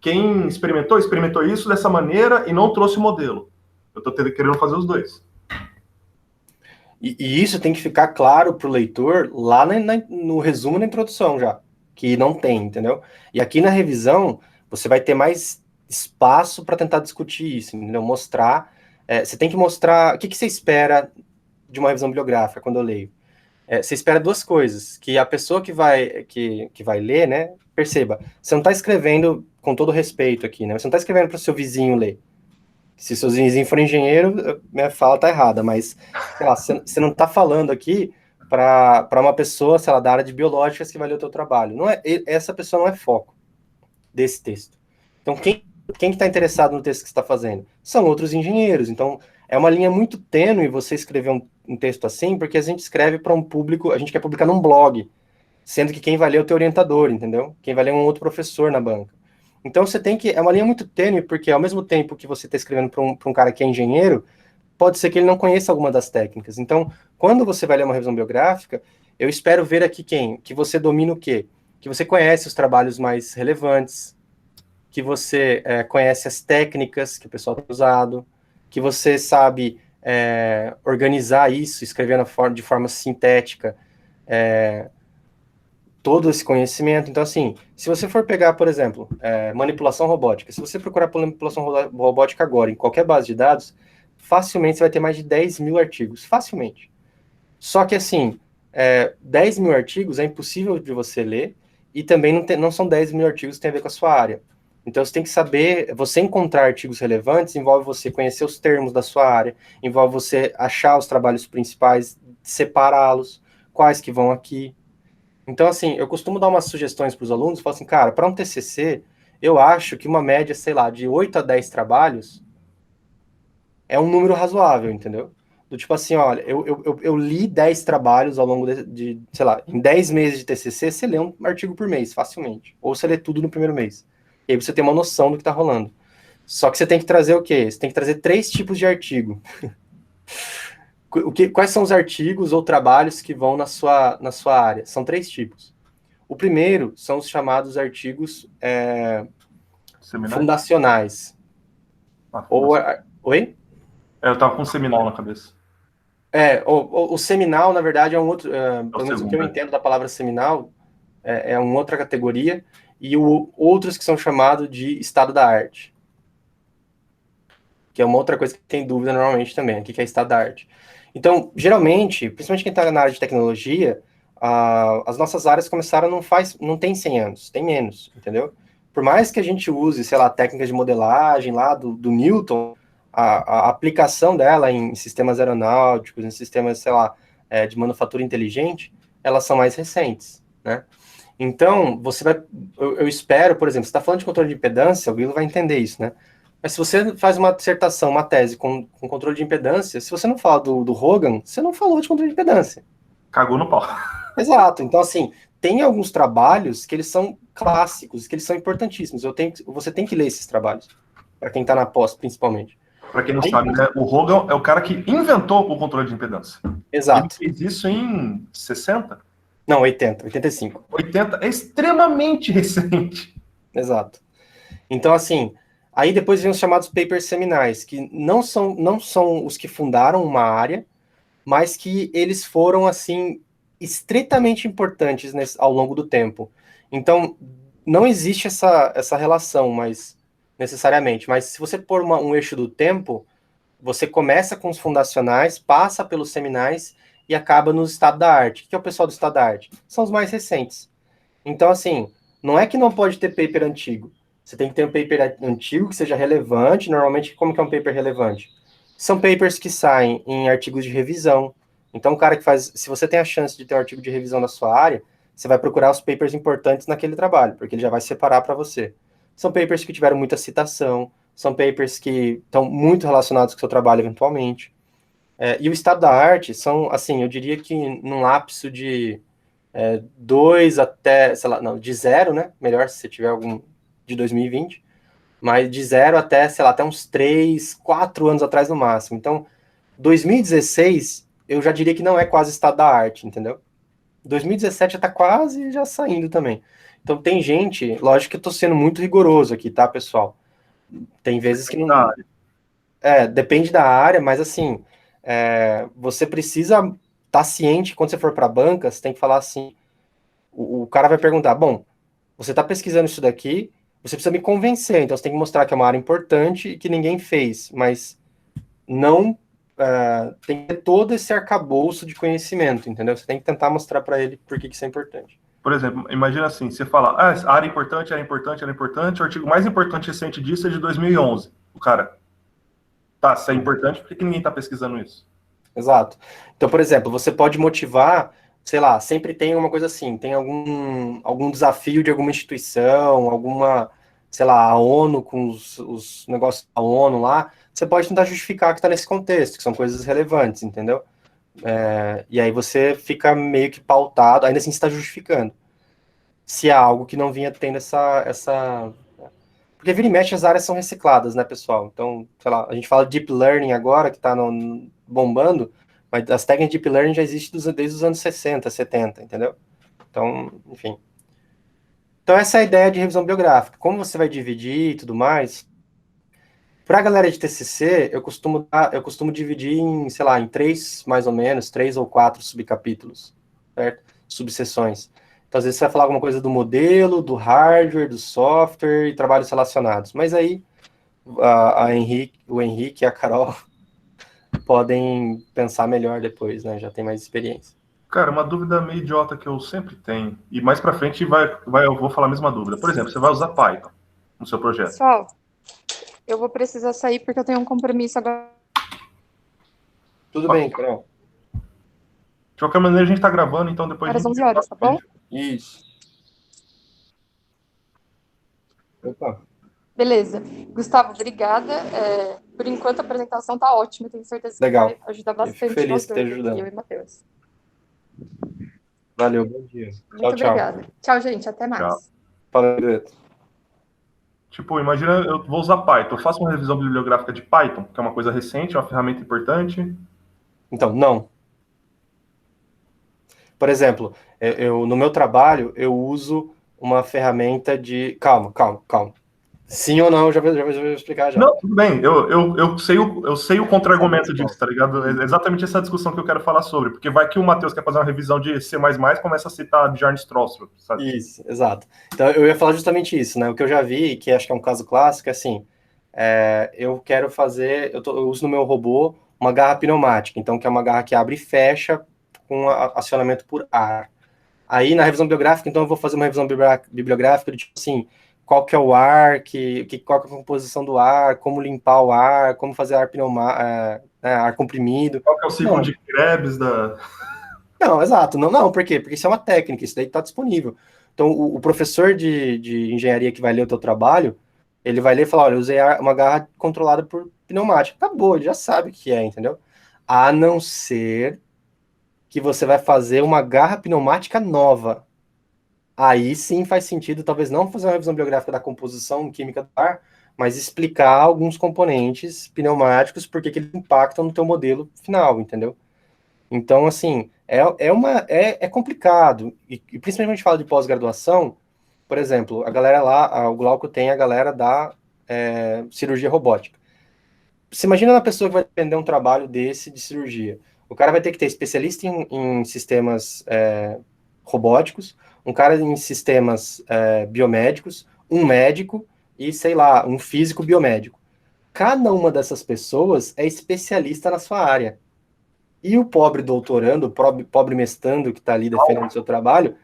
Quem experimentou isso dessa maneira e não trouxe o modelo. Eu estou querendo fazer os dois. E isso tem que ficar claro para o leitor lá no resumo, na introdução já, que não tem, entendeu? E aqui na revisão, você vai ter mais espaço para tentar discutir isso, entendeu? Mostrar. Você tem que mostrar o que você espera de uma revisão bibliográfica quando eu leio. Você espera duas coisas, que a pessoa que vai ler, né, perceba. Você não está escrevendo, com todo respeito aqui, né? Você não está escrevendo para o seu vizinho ler. Se seu vizinho for engenheiro, minha fala está errada, mas, sei lá, você não está falando aqui para uma pessoa, sei lá, da área de biológicas que vai ler o teu trabalho. Essa pessoa não é foco desse texto. Então, quem está interessado no texto que você está fazendo? São outros engenheiros. Então, é uma linha muito tênue você escrever um texto assim, porque a gente escreve para um público, a gente quer publicar num blog, sendo que quem vai ler é o teu orientador, entendeu? Quem vai ler é um outro professor na banca. Então, é uma linha muito tênue, porque ao mesmo tempo que você está escrevendo para um cara que é engenheiro, pode ser que ele não conheça alguma das técnicas. Então, quando você vai ler uma revisão biográfica, eu espero ver aqui que você domina o quê? Que você conhece os trabalhos mais relevantes, que você conhece as técnicas que o pessoal tem usado, que você sabe organizar isso, escrever de forma sintética, todo esse conhecimento. Então, assim, se você for pegar, por exemplo, manipulação robótica, se você procurar por manipulação robótica agora, em qualquer base de dados, facilmente você vai ter mais de 10 mil artigos, facilmente. Só que, assim, 10 mil artigos é impossível de você ler, e também não são 10 mil artigos que tem a ver com a sua área. Então, você tem que saber, você encontrar artigos relevantes envolve você conhecer os termos da sua área, envolve você achar os trabalhos principais, separá-los, quais que vão aqui. Então, assim, eu costumo dar umas sugestões para os alunos, falo assim, cara, para um TCC, eu acho que uma média, sei lá, de 8 a 10 trabalhos é um número razoável, entendeu? Do tipo assim, olha, eu li 10 trabalhos ao longo sei lá, em 10 meses de TCC, você lê um artigo por mês, facilmente. Ou você lê tudo no primeiro mês. E aí você tem uma noção do que está rolando. Só que você tem que trazer o quê? Você tem que trazer 3 tipos de artigo. Quais são os artigos ou trabalhos que vão na sua área? São 3 tipos. O primeiro são os chamados artigos fundacionais. Oi? Eu estava com seminal na cabeça. O seminal, na verdade, é um outro... pelo menos o que eu entendo da palavra seminal, é uma outra categoria, e outros que são chamados de estado da arte. Que é uma outra coisa que tem dúvida normalmente também, o que é estado da arte. Então, geralmente, principalmente quem está na área de tecnologia, as nossas áreas começaram não tem 100 anos, tem menos, entendeu? Por mais que a gente use, sei lá, técnicas de modelagem lá do Newton, a aplicação dela em sistemas aeronáuticos, em sistemas, sei lá, de manufatura inteligente, elas são mais recentes, né? Então, eu espero, por exemplo, você está falando de controle de impedância, o Grilo vai entender isso, né? Mas se você faz uma dissertação, uma tese com controle de impedância, se você não fala do Hogan, você não falou de controle de impedância. Cagou no pau. Exato. Então, assim, tem alguns trabalhos que eles são clássicos, que eles são importantíssimos. Você tem que ler esses trabalhos, para quem está na pós, principalmente. Para quem não sabe, né, o Hogan é o cara que inventou o controle de impedância. Exato. Ele fez isso em 60? Não, 85. 80 é extremamente recente. Exato. Então, assim, aí depois vem os chamados papers seminais, que não são os que fundaram uma área, mas que eles foram, assim, estritamente importantes ao longo do tempo. Então, não existe essa relação, mas necessariamente. Mas se você pôr um eixo do tempo, você começa com os fundacionais, passa pelos seminais e acaba no estado da arte. O que é o pessoal do estado da arte? São os mais recentes. Então, assim, não é que não pode ter paper antigo. Você tem que ter um paper antigo que seja relevante. Normalmente, como que é um paper relevante? São papers que saem em artigos de revisão. Então, o cara que faz... Se você tem a chance de ter um artigo de revisão na sua área, você vai procurar os papers importantes naquele trabalho, porque ele já vai separar para você. São papers que tiveram muita citação, são papers que estão muito relacionados com o seu trabalho eventualmente. E o estado da arte são, assim, eu diria que num lapso de 2 até, sei lá, não, de 0, né? Melhor se você tiver algum de 2020, mas de 0 até, sei lá, até uns 3, 4 anos atrás no máximo. Então, 2016, eu já diria que não é quase estado da arte, entendeu? 2017 já tá quase já saindo também. Então, tem gente, lógico que eu tô sendo muito rigoroso aqui, tá, pessoal? Tem vezes que não... depende da área, mas assim, você precisa estar ciente, quando você for para a banca, você tem que falar assim, o cara vai perguntar, bom, você está pesquisando isso daqui, você precisa me convencer, então você tem que mostrar que é uma área importante e que ninguém fez, mas não tem que ter todo esse arcabouço de conhecimento, entendeu? Você tem que tentar mostrar para ele por que isso é importante. Por exemplo, imagina assim, você fala, a área importante, área importante, área importante, o artigo mais importante recente disso é de 2011. O cara, tá, se é importante, por que ninguém está pesquisando isso? Exato. Então, por exemplo, você pode motivar, sei lá, sempre tem uma coisa assim, tem algum desafio de alguma instituição, alguma, sei lá, a ONU com os negócios da ONU lá, você pode tentar justificar que está nesse contexto, que são coisas relevantes, entendeu? E aí você fica meio que pautado, ainda assim você está justificando. Se é algo que não vinha tendo essa... Porque vira e mexe as áreas são recicladas, né, pessoal? Então, sei lá, a gente fala de Deep Learning agora, que está bombando, mas as técnicas de Deep Learning já existem desde os anos 60, 70, entendeu? Então, enfim. Então, essa é a ideia de revisão biográfica. Como você vai dividir e tudo mais, para a galera de TCC, eu costumo dividir em, sei lá, em 3, mais ou menos, 3 ou 4 subcapítulos, certo? Subseções. Então, às vezes você vai falar alguma coisa do modelo, do hardware, do software e trabalhos relacionados. Mas aí, o Henrique e a Carol podem pensar melhor depois, né? Já tem mais experiência. Cara, uma dúvida meio idiota que eu sempre tenho, e mais pra frente eu vou falar a mesma dúvida. Por exemplo, você vai usar Python no seu projeto. Pessoal, eu vou precisar sair porque eu tenho um compromisso agora. Tudo bem, Carol. De qualquer maneira, a gente tá gravando, então depois... Às 11 horas, tá bom? Isso. Opa. Beleza. Gustavo, obrigada. Por enquanto, a apresentação tá ótima. Tenho certeza que Legal. vai ajudar bastante Feliz nós de ter dois, ajudado. eu e Matheus. Valeu, bom dia. Muito Tchau. obrigada. Tchau, gente. Até mais. Tchau. Fala, Beto. Tipo, imagina, eu vou usar Python. Eu faço uma revisão bibliográfica de Python, que é uma coisa recente, é uma ferramenta importante. Então, não. Por exemplo, no meu trabalho, eu uso uma ferramenta de... Calma. Sim ou não, eu já vou explicar já. Não, tudo bem. Eu sei o contra-argumento disso, tá ligado? É exatamente essa discussão que eu quero falar sobre. Porque vai que o Matheus quer fazer uma revisão de C++, começa a citar Bjarne Stroustrup, sabe? Isso, exato. Então, eu ia falar justamente isso, né? O que eu já vi, que acho que é um caso clássico, é assim, eu quero fazer, eu uso no meu robô uma garra pneumática, então, que é uma garra que abre e fecha com acionamento por ar. Aí, na revisão bibliográfica, então, eu vou fazer uma revisão bibliográfica de, tipo assim, qual que é o ar, qual que é a composição do ar, como limpar o ar, como fazer ar ar comprimido. Qual que é o ciclo de Krebs da... Não, exato. Não, por quê? Porque isso é uma técnica, isso daí está disponível. Então, o professor de engenharia que vai ler o teu trabalho, ele vai ler e falar, olha, eu usei uma garra controlada por pneumática. Acabou, ele já sabe o que é, entendeu? A não ser que você vai fazer uma garra pneumática nova. Aí sim faz sentido, talvez não fazer uma revisão biográfica da composição química do ar, mas explicar alguns componentes pneumáticos, porque que eles impactam no teu modelo final, entendeu? Então, assim, é complicado. E principalmente quando a gente fala de pós-graduação, por exemplo, a galera lá, o Glauco tem a galera da cirurgia robótica. Você imagina uma pessoa que vai defender um trabalho desse de cirurgia. O cara vai ter que ter especialista em sistemas robóticos, um cara em sistemas biomédicos, um médico e, sei lá, um físico biomédico. Cada uma dessas pessoas é especialista na sua área. E o pobre doutorando, o pobre mestrando que está ali defendendo o seu trabalho,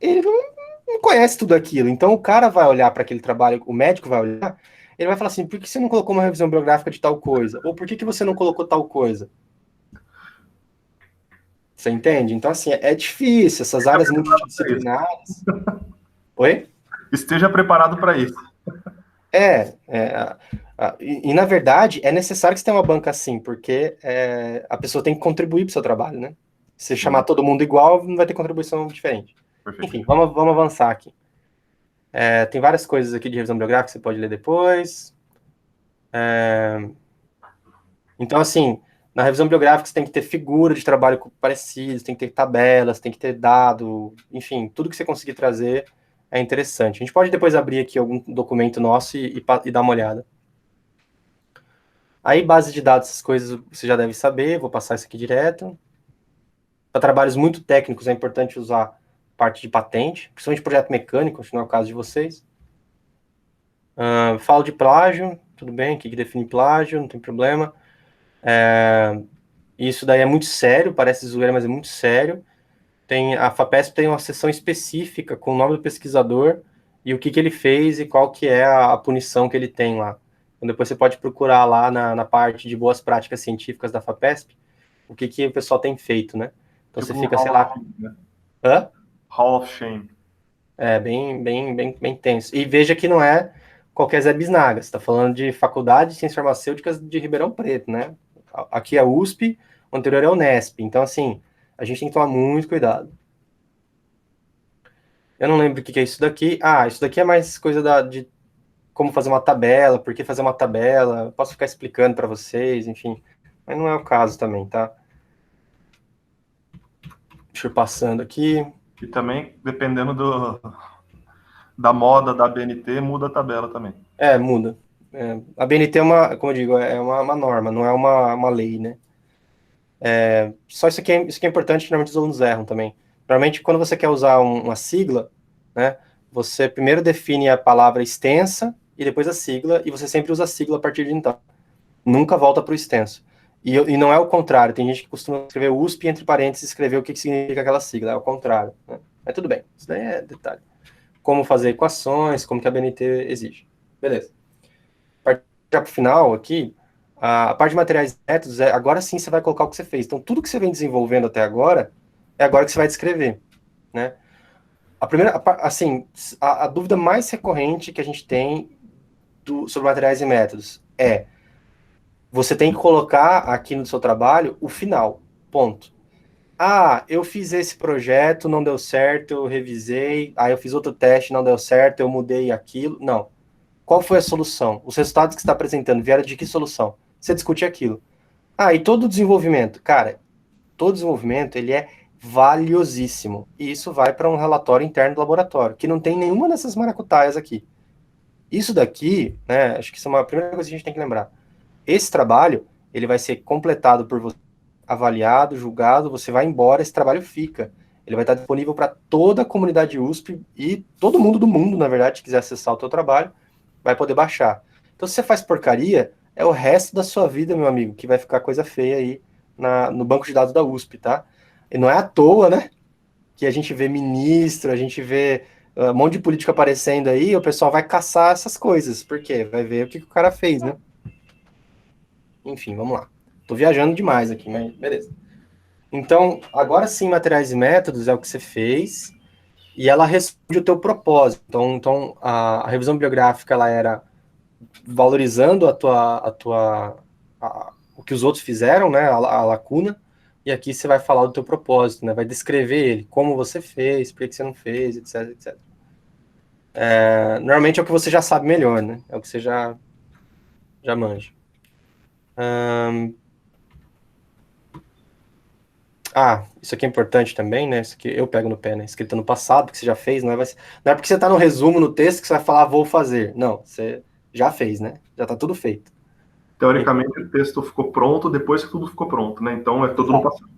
ele não conhece tudo aquilo. Então o cara vai olhar para aquele trabalho, o médico vai olhar, ele vai falar assim, por que você não colocou uma revisão biográfica de tal coisa? Ou por que você não colocou tal coisa? Você entende? Então, assim, é difícil, essas áreas multidisciplinares. Oi? Esteja preparado para isso. Na verdade, é necessário que você tenha uma banca assim, porque a pessoa tem que contribuir para o seu trabalho, né? Se você chamar todo mundo igual, não vai ter contribuição diferente. Perfeito. Enfim, vamos avançar aqui. Tem várias coisas aqui de revisão biográfica que você pode ler depois. Então, assim, na revisão biográfica você tem que ter figura de trabalho parecidos, tem que ter tabelas, tem que ter dado, enfim, tudo que você conseguir trazer é interessante. A gente pode depois abrir aqui algum documento nosso e dar uma olhada. Aí, base de dados, essas coisas você já deve saber, vou passar isso aqui direto. Para trabalhos muito técnicos é importante usar parte de patente, principalmente projeto mecânico, acho que não é o caso de vocês. Falo de plágio, tudo bem, o que define plágio, não tem problema. Isso daí é muito sério, parece zoeira, mas é muito sério. A FAPESP tem uma seção específica com o nome do pesquisador e o que ele fez e qual que é a punição que ele tem lá. Então, depois você pode procurar lá na parte de boas práticas científicas da FAPESP o que o pessoal tem feito, né? Então Tipo você fica, sei lá... Né? Hã? Hall of Shame. Bem tenso. E veja que não é qualquer Zé Bisnaga, você está falando de Faculdade de Ciências Farmacêuticas de Ribeirão Preto, né? Aqui é a USP, o anterior é a Unesp. Então, assim, a gente tem que tomar muito cuidado. Eu não lembro o que é isso daqui. Isso daqui é mais coisa de como fazer uma tabela, por que fazer uma tabela. Posso ficar explicando para vocês, enfim. Mas não é o caso também, tá? Deixa eu ir passando aqui. E também, dependendo da moda da BNT, muda a tabela também. Muda. A BNT como eu digo, é uma norma, não é uma lei, né? Só isso aqui é importante, que normalmente os alunos erram também. Normalmente, quando você quer usar uma sigla, né, você primeiro define a palavra extensa e depois a sigla, e você sempre usa a sigla a partir de então. Nunca volta para o extenso. E não é o contrário. Tem gente que costuma escrever USP entre parênteses, escrever o que significa aquela sigla. É o contrário, né? Mas tudo bem. Isso daí é detalhe. Como fazer equações, como que a BNT exige. Beleza. Já para o final aqui, a parte de materiais e métodos, agora sim você vai colocar o que você fez. Então, tudo que você vem desenvolvendo até agora, é agora que você vai descrever, né? A primeira, assim, a dúvida mais recorrente que a gente tem sobre materiais e métodos você tem que colocar aqui no seu trabalho o final, ponto. Eu fiz esse projeto, não deu certo, eu revisei, eu fiz outro teste, não deu certo, eu mudei aquilo. Não. Qual foi a solução? Os resultados que você está apresentando vieram de que solução? Você discute aquilo. E todo desenvolvimento? Cara, todo desenvolvimento, ele é valiosíssimo. E isso vai para um relatório interno do laboratório, que não tem nenhuma dessas maracutaias aqui. Isso daqui, né, acho que isso é uma primeira coisa que a gente tem que lembrar. Esse trabalho, ele vai ser completado por você, avaliado, julgado, você vai embora, esse trabalho fica. Ele vai estar disponível para toda a comunidade USP e todo mundo do mundo, na verdade, que quiser acessar o teu trabalho, vai poder baixar. Então, se você faz porcaria, é o resto da sua vida, meu amigo, que vai ficar coisa feia aí no banco de dados da USP, tá? E não é à toa, né, que a gente vê ministro, a gente vê um monte de político aparecendo aí, o pessoal vai caçar essas coisas. Por quê? Vai ver o que o cara fez, né? Enfim, vamos lá. Tô viajando demais aqui, mas beleza. Então, agora sim, materiais e métodos é o que você fez e ela responde o teu propósito. Então a revisão bibliográfica, ela era valorizando o que os outros fizeram, né, a lacuna, e aqui você vai falar do teu propósito, né, vai descrever ele, como você fez, por que você não fez, etc, etc. Normalmente é o que você já sabe melhor, né, é o que você já manja. Isso aqui é importante também, né? Isso aqui eu pego no pé, né? Escrito no passado, que você já fez, não é porque você está no resumo, no texto, que você vai falar, vou fazer. Não, você já fez, né? Já está tudo feito. Teoricamente, o texto ficou pronto depois que tudo ficou pronto, né? Então, é tudo no passado.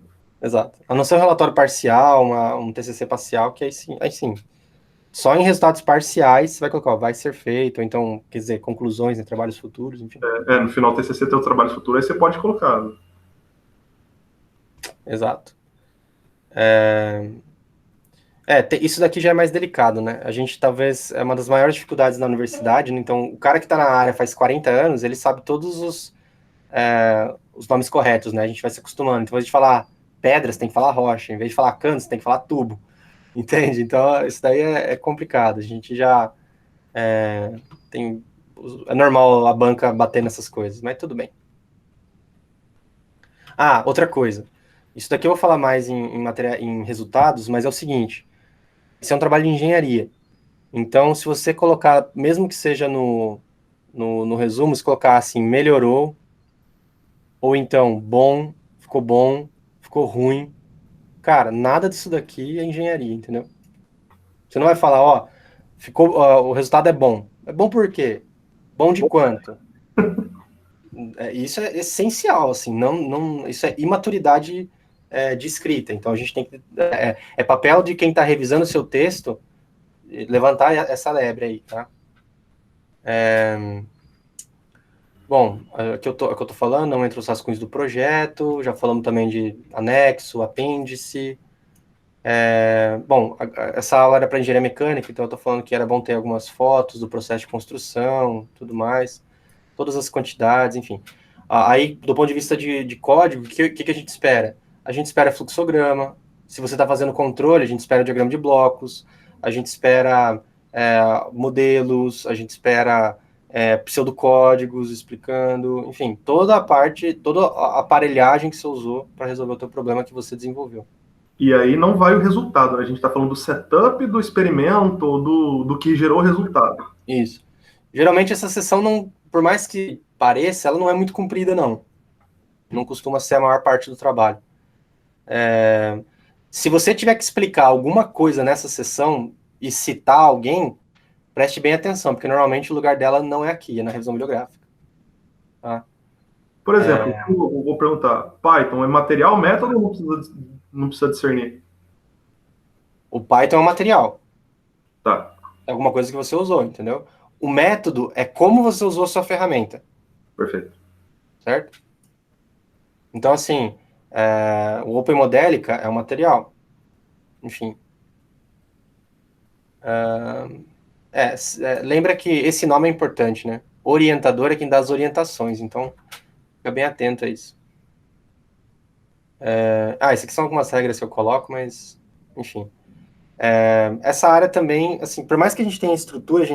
Exato. A não ser um relatório parcial, um TCC parcial, que aí sim. Só em resultados parciais você vai colocar, ó, vai ser feito, ou então, quer dizer, conclusões em trabalhos futuros, enfim. No final do TCC tem o trabalho futuro, aí você pode colocar. Exato. Isso daqui já é mais delicado, né? A gente talvez é uma das maiores dificuldades na universidade, né? Então o cara que está na área faz 40 anos, ele sabe todos os nomes corretos, né? A gente vai se acostumando. Então, a gente falar pedras, tem que falar rocha, em vez de falar canos, tem que falar tubo, entende? Então, isso daí é complicado. A gente já tem. É normal a banca bater nessas coisas, mas tudo bem. Ah, outra coisa. Isso daqui eu vou falar mais em resultados, mas é o seguinte: isso é um trabalho de engenharia. Então, se você colocar, mesmo que seja no resumo, se colocar assim, melhorou, ou então bom, ficou ruim, cara, nada disso daqui é engenharia, entendeu? Você não vai falar, ó, o resultado é bom. É bom por quê? Bom de quanto? Isso é essencial, assim, isso é imaturidade de escrita. Então a gente tem que. É papel de quem está revisando o seu texto levantar essa lebre aí, tá? Bom, aqui que eu tô falando, não entra os rascunhos do projeto, já falamos também de anexo, apêndice. Bom, essa aula era para engenharia mecânica, então eu tô falando que era bom ter algumas fotos do processo de construção, tudo mais, todas as quantidades, enfim. Aí, do ponto de vista de código, o que a gente espera? A gente espera fluxograma. Se você está fazendo controle, a gente espera diagrama de blocos, a gente espera modelos, a gente espera pseudocódigos explicando, enfim, toda a aparelhagem que você usou para resolver o teu problema que você desenvolveu. E aí não vai o resultado, né? A gente está falando do setup, do experimento, do que gerou o resultado. Isso. Geralmente essa sessão, não, por mais que pareça, ela não é muito comprida, não. Não costuma ser a maior parte do trabalho. Se você tiver que explicar alguma coisa nessa sessão e citar alguém, preste bem atenção, porque normalmente o lugar dela não é aqui, é na revisão bibliográfica. Tá? Por exemplo, eu vou perguntar, Python é material, método ou não precisa discernir? O Python é um material. Tá. É alguma coisa que você usou, entendeu? O método é como você usou a sua ferramenta. Perfeito. Certo? Então, assim, o OpenModelica é um material. Enfim. Lembra que esse nome é importante, né? Orientador é quem dá as orientações, então fica bem atento a isso. Essas aqui são algumas regras que eu coloco, mas, enfim. Essa área também, assim, por mais que a gente tenha estrutura,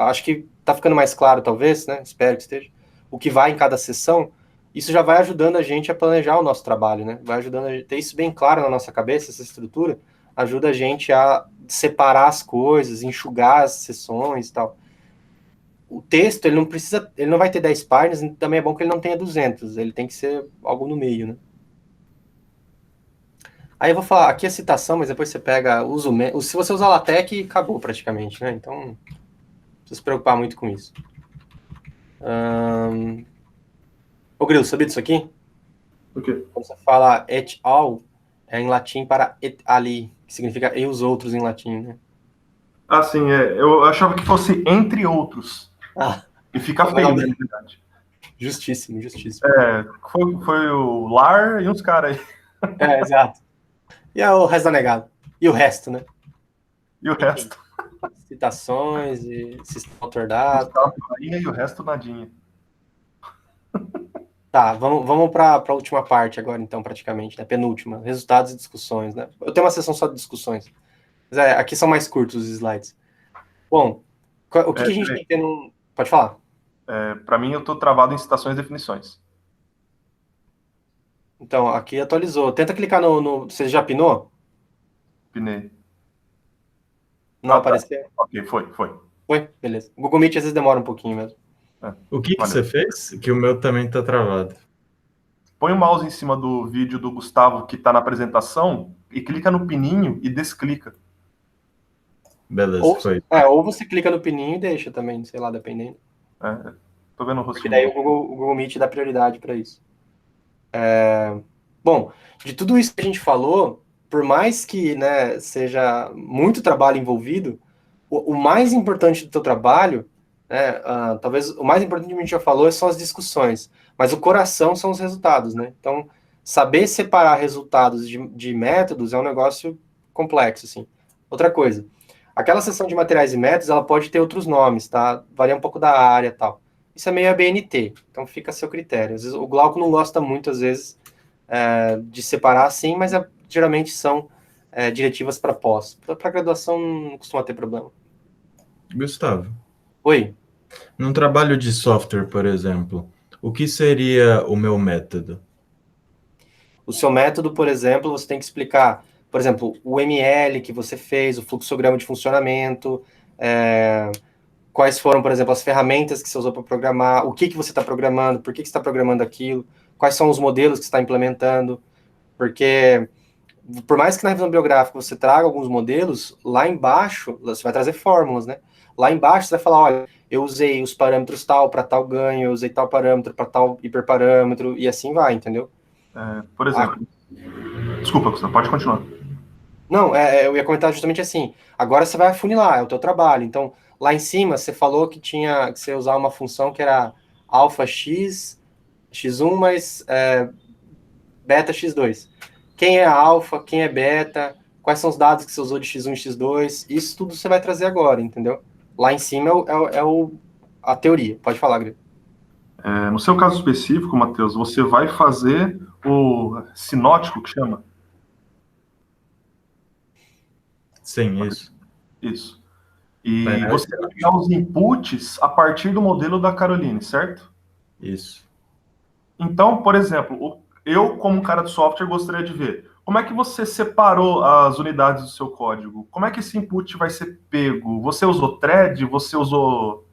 acho que tá ficando mais claro, talvez, né? Espero que esteja. O que vai em cada sessão, isso já vai ajudando a gente a planejar o nosso trabalho, né? Vai ajudando a ter isso bem claro na nossa cabeça, essa estrutura, ajuda a gente a separar as coisas, enxugar as sessões e tal. O texto, ele não vai ter 10 páginas, também é bom que ele não tenha 200, ele tem que ser algo no meio, né? Aí eu vou falar, aqui a citação, mas depois você pega, se você usar LaTeX, acabou praticamente, né? Então, não precisa se preocupar muito com isso. Ô, Grilo, sabia disso aqui? O quê? Quando você fala et al, é em latim para et ali, que significa e os outros em latim, né? Ah, sim, eu achava que fosse entre outros. E fica feio, né, na verdade. Justíssimo. Foi o Lar e uns caras aí. Exato. E o resto da negada. E o resto, né? E o resto? Citações e sistema alternado. E o resto nadinha. Tá, vamos para a última parte agora, então, praticamente, né? Penúltima. Resultados e discussões, né? Eu tenho uma sessão só de discussões. Mas aqui são mais curtos os slides. Bom, o que a gente tem que ter no... Pode falar. Para mim, eu tô travado em citações e definições. Então, aqui atualizou. Tenta clicar no... Você já pinou? Pinei. Não apareceu? Ok, foi. Foi? Beleza. O Google Meet às vezes demora um pouquinho mesmo. O que você fez? Que o meu também tá travado. Põe o mouse em cima do vídeo do Gustavo que tá na apresentação e clica no pininho e desclica. Beleza, Ou, foi. ou você clica no pininho e deixa também, sei lá, dependendo. Tô vendo o Porque rostinho. daí o Google Meet dá prioridade para isso. Bom, de tudo isso que a gente falou, por mais que, né, seja muito trabalho envolvido, o mais importante do teu trabalho, né, talvez o mais importante que a gente já falou são as discussões, mas o coração são os resultados, né? Então, saber separar resultados de métodos é um negócio complexo, assim. Outra coisa, aquela seção de materiais e métodos, ela pode ter outros nomes, tá? Varia um pouco da área e tal. Isso é meio ABNT, então fica a seu critério. Às vezes, o Glauco não gosta muito, às vezes, de separar assim, mas geralmente são diretivas para pós. Para graduação não costuma ter problema. Gustavo, Oi, num trabalho de software, por exemplo, o que seria o meu método? o seu método, por exemplo, você tem que explicar, por exemplo, o ML que você fez, o fluxograma de funcionamento, quais foram, por exemplo, as ferramentas que você usou para programar, o que você está programando, por que você está programando aquilo, quais são os modelos que você está implementando, porque por mais que na revisão biográfica você traga alguns modelos, lá embaixo, você vai trazer fórmulas, né? Lá embaixo você vai falar, olha, eu usei os parâmetros tal para tal ganho, eu usei tal parâmetro para tal hiperparâmetro, e assim vai, entendeu? Por exemplo, desculpa, Gustavo, pode continuar. Não, eu ia comentar justamente assim, agora você vai afunilar, é o teu trabalho, então, lá em cima você falou que tinha que você usar uma função que era alfa x, x1 mais beta x2. Quem é alfa, quem é beta, quais são os dados que você usou de x1 e x2, isso tudo você vai trazer agora, entendeu? Lá em cima a teoria. Pode falar, Greg. No seu caso específico, Matheus, você vai fazer o sinótico, que chama? Sim, isso. Isso. E Painel você vai pegar os inputs a partir do modelo da Caroline, certo? Isso. Então, por exemplo, eu, como cara de software, gostaria de ver como é que você separou as unidades do seu código. Como é que esse input vai ser pego? Você usou thread? Você usou,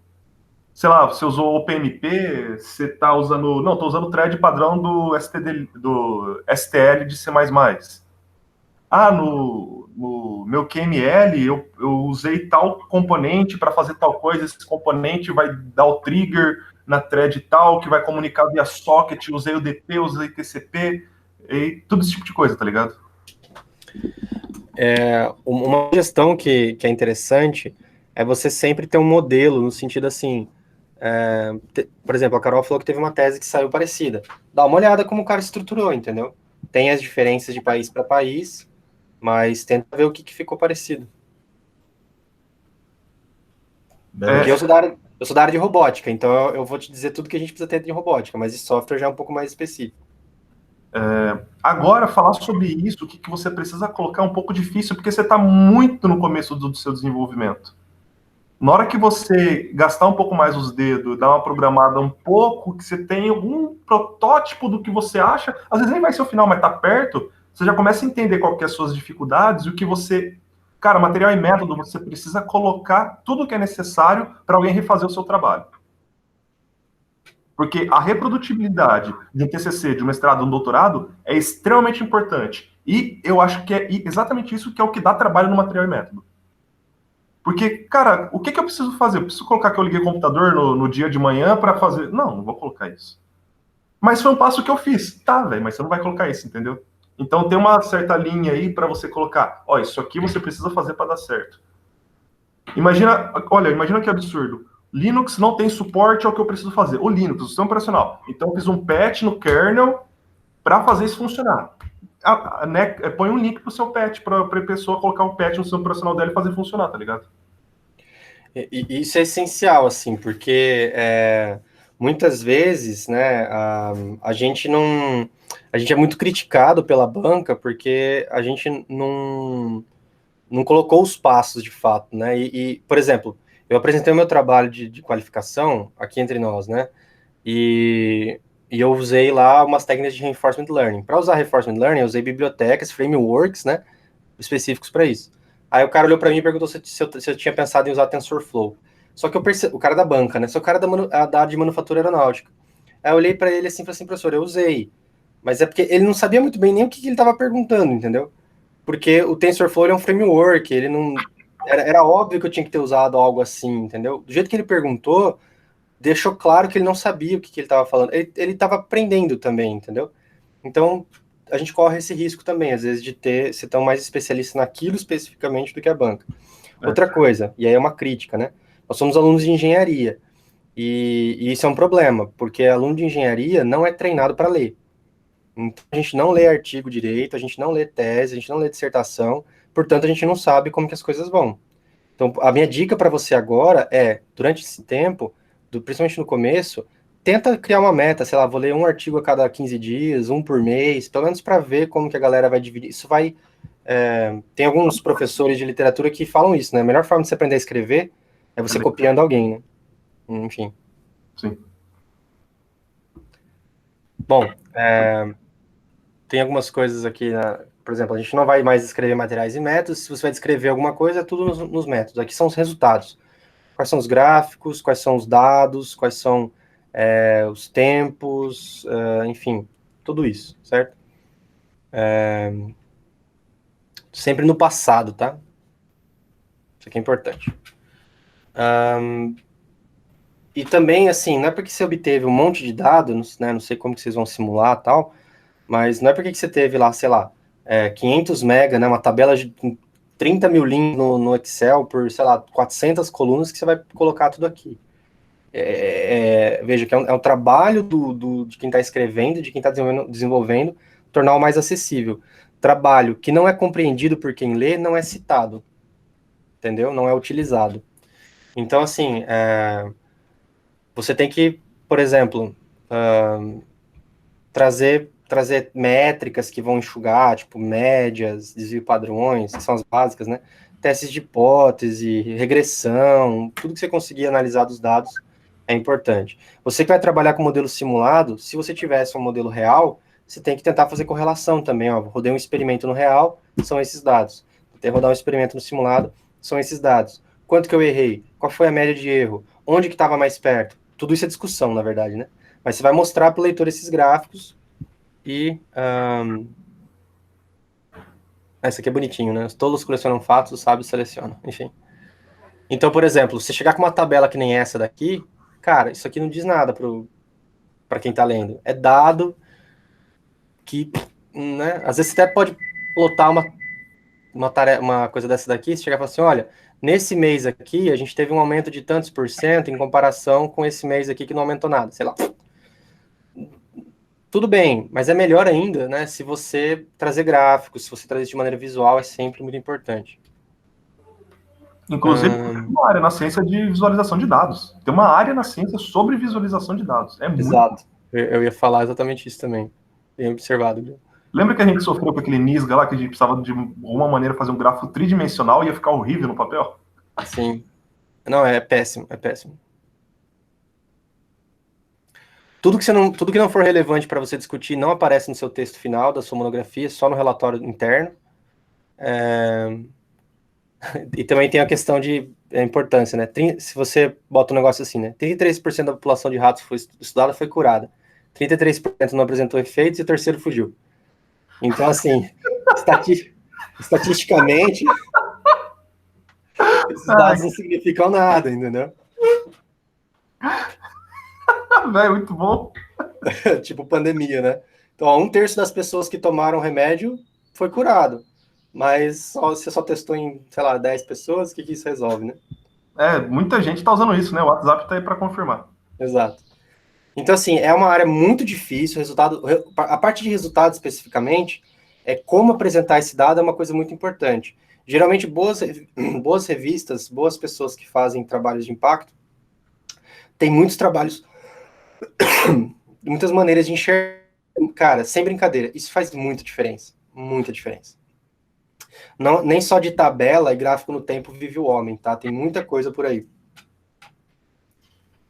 sei lá, você usou OPMP? Você está usando... Não, estou usando o thread padrão do STL de C++. No meu QML eu usei tal componente para fazer tal coisa, esse componente vai dar o trigger na thread tal, que vai comunicar via socket, usei o DP, usei TCP, e tudo esse tipo de coisa, tá ligado? Uma questão que é interessante é você sempre ter um modelo, no sentido assim, por exemplo, a Carol falou que teve uma tese que saiu parecida. Dá uma olhada como o cara estruturou, entendeu? Tem as diferenças de país para país, mas tenta ver o que ficou parecido. Porque eu sou da área de robótica, então eu vou te dizer tudo que a gente precisa ter de robótica, mas de software já é um pouco mais específico. Agora, falar sobre isso, o que você precisa colocar é um pouco difícil, porque você está muito no começo do seu desenvolvimento. Na hora que você gastar um pouco mais os dedos, dar uma programada um pouco, que você tem algum protótipo do que você acha, às vezes nem vai ser o final, mas tá perto, você já começa a entender qual que é as suas dificuldades e o que você... Cara, material e método, você precisa colocar tudo o que é necessário para alguém refazer o seu trabalho. Porque a reprodutibilidade de um TCC, de um mestrado, de um doutorado, é extremamente importante. E eu acho que é exatamente isso que é o que dá trabalho no material e método. Porque, cara, o que eu preciso fazer? Eu preciso colocar que eu liguei o computador no dia de manhã para fazer... Não vou colocar isso. Mas foi um passo que eu fiz. Tá, velho, mas você não vai colocar isso, entendeu? Então tem uma certa linha aí para você colocar. Ó, isso aqui você precisa fazer para dar certo. Imagina que absurdo. Linux não tem suporte ao que eu preciso fazer. O Linux, o sistema operacional. Então eu fiz um patch no kernel para fazer isso funcionar. Põe um link pro seu patch, para a pessoa colocar o patch no sistema operacional dela e fazer funcionar, tá ligado? Isso é essencial, assim, porque muitas vezes, né, a gente é muito criticado pela banca porque a gente não colocou os passos de fato, né? Por exemplo, eu apresentei o meu trabalho de qualificação aqui entre nós, né? E eu usei lá umas técnicas de reinforcement learning. Para usar reinforcement learning, eu usei bibliotecas, frameworks, né? Específicos para isso. Aí o cara olhou para mim e perguntou se eu tinha pensado em usar TensorFlow. Só que eu percebi, o cara da banca, né? Só o cara da área de manufatura aeronáutica. Aí eu olhei para ele assim e falei assim, professor, eu usei. Mas é porque ele não sabia muito bem nem o que ele estava perguntando, entendeu? Porque o TensorFlow é um framework, ele não... Era óbvio que eu tinha que ter usado algo assim, entendeu? Do jeito que ele perguntou, deixou claro que ele não sabia o que ele estava falando. Ele estava aprendendo também, entendeu? Então, a gente corre esse risco também, às vezes, de ser tão mais especialista naquilo especificamente do que a banca. Outra coisa, e aí é uma crítica, né? Nós somos alunos de engenharia, e isso é um problema, porque aluno de engenharia não é treinado para ler. Então, a gente não lê artigo direito, a gente não lê tese, a gente não lê dissertação, portanto, a gente não sabe como que as coisas vão. Então, a minha dica para você agora é, durante esse tempo, principalmente no começo, tenta criar uma meta, sei lá, vou ler um artigo a cada 15 dias, um por mês, pelo menos para ver como que a galera vai dividir. Isso vai... tem alguns professores de literatura que falam isso, né? A melhor forma de você aprender a escrever é você copiando alguém, né? Enfim. Sim. Bom, tem algumas coisas aqui, por exemplo, a gente não vai mais escrever materiais e métodos, se você vai descrever alguma coisa, é tudo nos métodos. Aqui são os resultados. Quais são os gráficos, quais são os dados, quais são os tempos, enfim, tudo isso, certo? Sempre no passado, tá? Isso aqui é importante. E também, assim, não é porque você obteve um monte de dados, né, não sei como que vocês vão simular e tal, mas não é porque você teve lá, sei lá, 500 mega, né, uma tabela de 30 mil linhas no Excel por, sei lá, 400 colunas que você vai colocar tudo aqui. Veja que é um trabalho de quem está escrevendo, de quem está desenvolvendo, tornar o mais acessível. Trabalho que não é compreendido por quem lê, não é citado, entendeu? Não é utilizado. Então, assim, você tem que, por exemplo, trazer métricas que vão enxugar, tipo médias, desvio padrões, que são as básicas, né? Testes de hipótese, regressão, tudo que você conseguir analisar dos dados é importante. Você que vai trabalhar com modelo simulado, se você tivesse um modelo real, você tem que tentar fazer correlação também, ó. Rodei um experimento no real, são esses dados. Tentei rodar um experimento no simulado, são esses dados. Quanto que eu errei? Qual foi a média de erro? Onde que estava mais perto? Tudo isso é discussão, na verdade, né? Mas você vai mostrar para o leitor esses gráficos e... esse aqui é bonitinho, né? Os tolos colecionam fatos, os sábios selecionam. Enfim. Então, por exemplo, se chegar com uma tabela que nem essa daqui, cara, isso aqui não diz nada para quem tá lendo. É dado que, né? Às vezes você até pode plotar uma coisa dessa daqui, se chegar e falar assim, olha, nesse mês aqui a gente teve um aumento de tantos por cento em comparação com esse mês aqui que não aumentou nada, sei lá. Tudo bem, mas é melhor ainda, né, se você trazer gráficos, se você trazer de maneira visual, é sempre muito importante. Inclusive, tem uma área na ciência de visualização de dados. Tem uma área na ciência sobre visualização de dados. É muito... Exato. Eu ia falar exatamente isso também. Bem observado, viu? Lembra que a gente sofreu com aquele Nisga lá, que a gente precisava de alguma maneira fazer um gráfico tridimensional e ia ficar horrível no papel? Sim. Não, é péssimo, é péssimo. Tudo que não for relevante para você discutir não aparece no seu texto final da sua monografia, só no relatório interno. E também tem a questão de importância, né? Se você bota um negócio assim, né? 33% da população de ratos foi estudada foi curada. 33% não apresentou efeitos e o terceiro fugiu. Então, assim, estatisticamente, esses dados não significam nada, entendeu? Velho, muito bom. Tipo pandemia, né? Então, 1/3 das pessoas que tomaram remédio foi curado. Mas você só testou em, sei lá, 10 pessoas, o que isso resolve, né? Muita gente está usando isso, né? O WhatsApp tá aí para confirmar. Exato. Então, assim, é uma área muito difícil. A parte de resultado, especificamente, como apresentar esse dado é uma coisa muito importante. Geralmente, boas revistas, boas pessoas que fazem trabalhos de impacto, tem muitos trabalhos, muitas maneiras de enxergar. Cara, sem brincadeira, isso faz muita diferença. Muita diferença. Não, nem só de tabela e gráfico no tempo vive o homem, tá? Tem muita coisa por aí.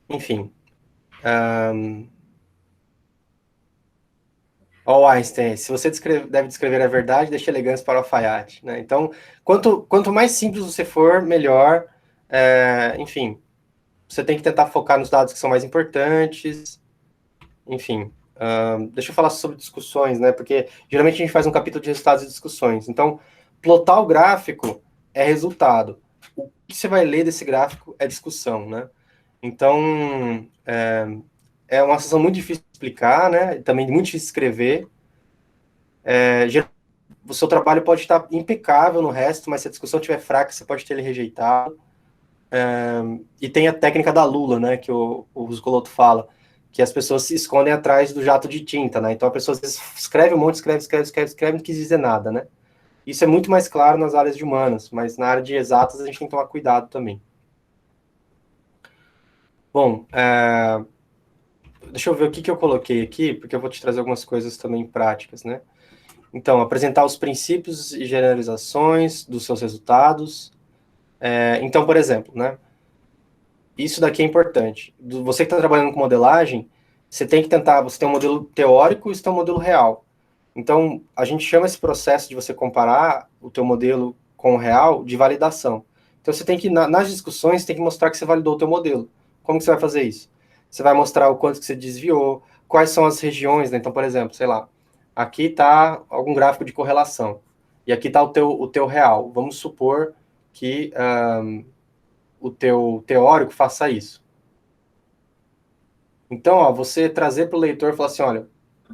Enfim. Ó, Einstein, se você deve descrever a verdade, deixe elegância para o alfaiate, né? Então, quanto mais simples você for, melhor. Enfim, você tem que tentar focar nos dados que são mais importantes. Enfim, deixa eu falar sobre discussões, né? Porque geralmente a gente faz um capítulo de resultados e discussões. Então, plotar o gráfico é resultado. O que você vai ler desse gráfico é discussão, né? Então, é uma situação muito difícil de explicar, né? Também muito difícil de escrever. O seu trabalho pode estar impecável no resto, mas se a discussão estiver fraca, você pode ter ele rejeitado. E tem a técnica da Lula, né? Que o Zucoloto fala, que as pessoas se escondem atrás do jato de tinta, né? Então a pessoa às vezes escreve um monte, escreve, não quis dizer nada, né? Isso é muito mais claro nas áreas de humanas, mas na área de exatas a gente tem que tomar cuidado também. Bom, deixa eu ver o que eu coloquei aqui, porque eu vou te trazer algumas coisas também práticas, né? Então, apresentar os princípios e generalizações dos seus resultados. Então, por exemplo, né? Isso daqui é importante. Você que está trabalhando com modelagem, você tem que tentar, você tem um modelo teórico e você tem um modelo real. Então, a gente chama esse processo de você comparar o teu modelo com o real de validação. Então, você tem que, nas discussões, tem que mostrar que você validou o teu modelo. Como que você vai fazer isso? Você vai mostrar o quanto que você desviou, quais são as regiões, né? Então, por exemplo, sei lá, aqui está algum gráfico de correlação, e aqui está o teu real. Vamos supor que o teu teórico faça isso. Então, ó, você trazer para o leitor e falar assim, olha,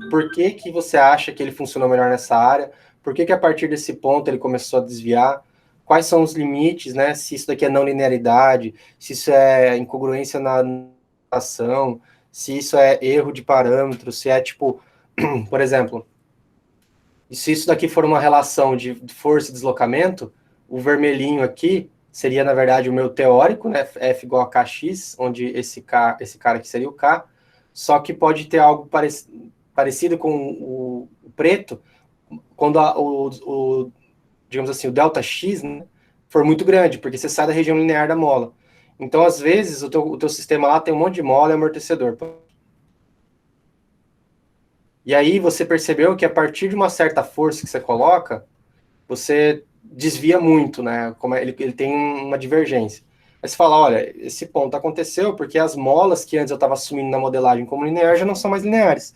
por que que você acha que ele funcionou melhor nessa área? Por que que a partir desse ponto ele começou a desviar? Quais são os limites, né? Se isso daqui é não linearidade, se isso é incongruência na ação, se isso é erro de parâmetro, se é tipo, por exemplo, se isso daqui for uma relação de força e deslocamento, o vermelhinho aqui seria, na verdade, o meu teórico, né? F igual a KX, onde esse cara aqui seria o K, só que pode ter algo parecido com o preto, quando digamos assim, o delta X, né, for muito grande, porque você sai da região linear da mola. Então, às vezes, o teu sistema lá tem um monte de mola e amortecedor. E aí você percebeu que a partir de uma certa força que você coloca, você desvia muito, né? Como ele tem uma divergência. Aí você fala, olha, esse ponto aconteceu porque as molas que antes eu estava assumindo na modelagem como linear já não são mais lineares.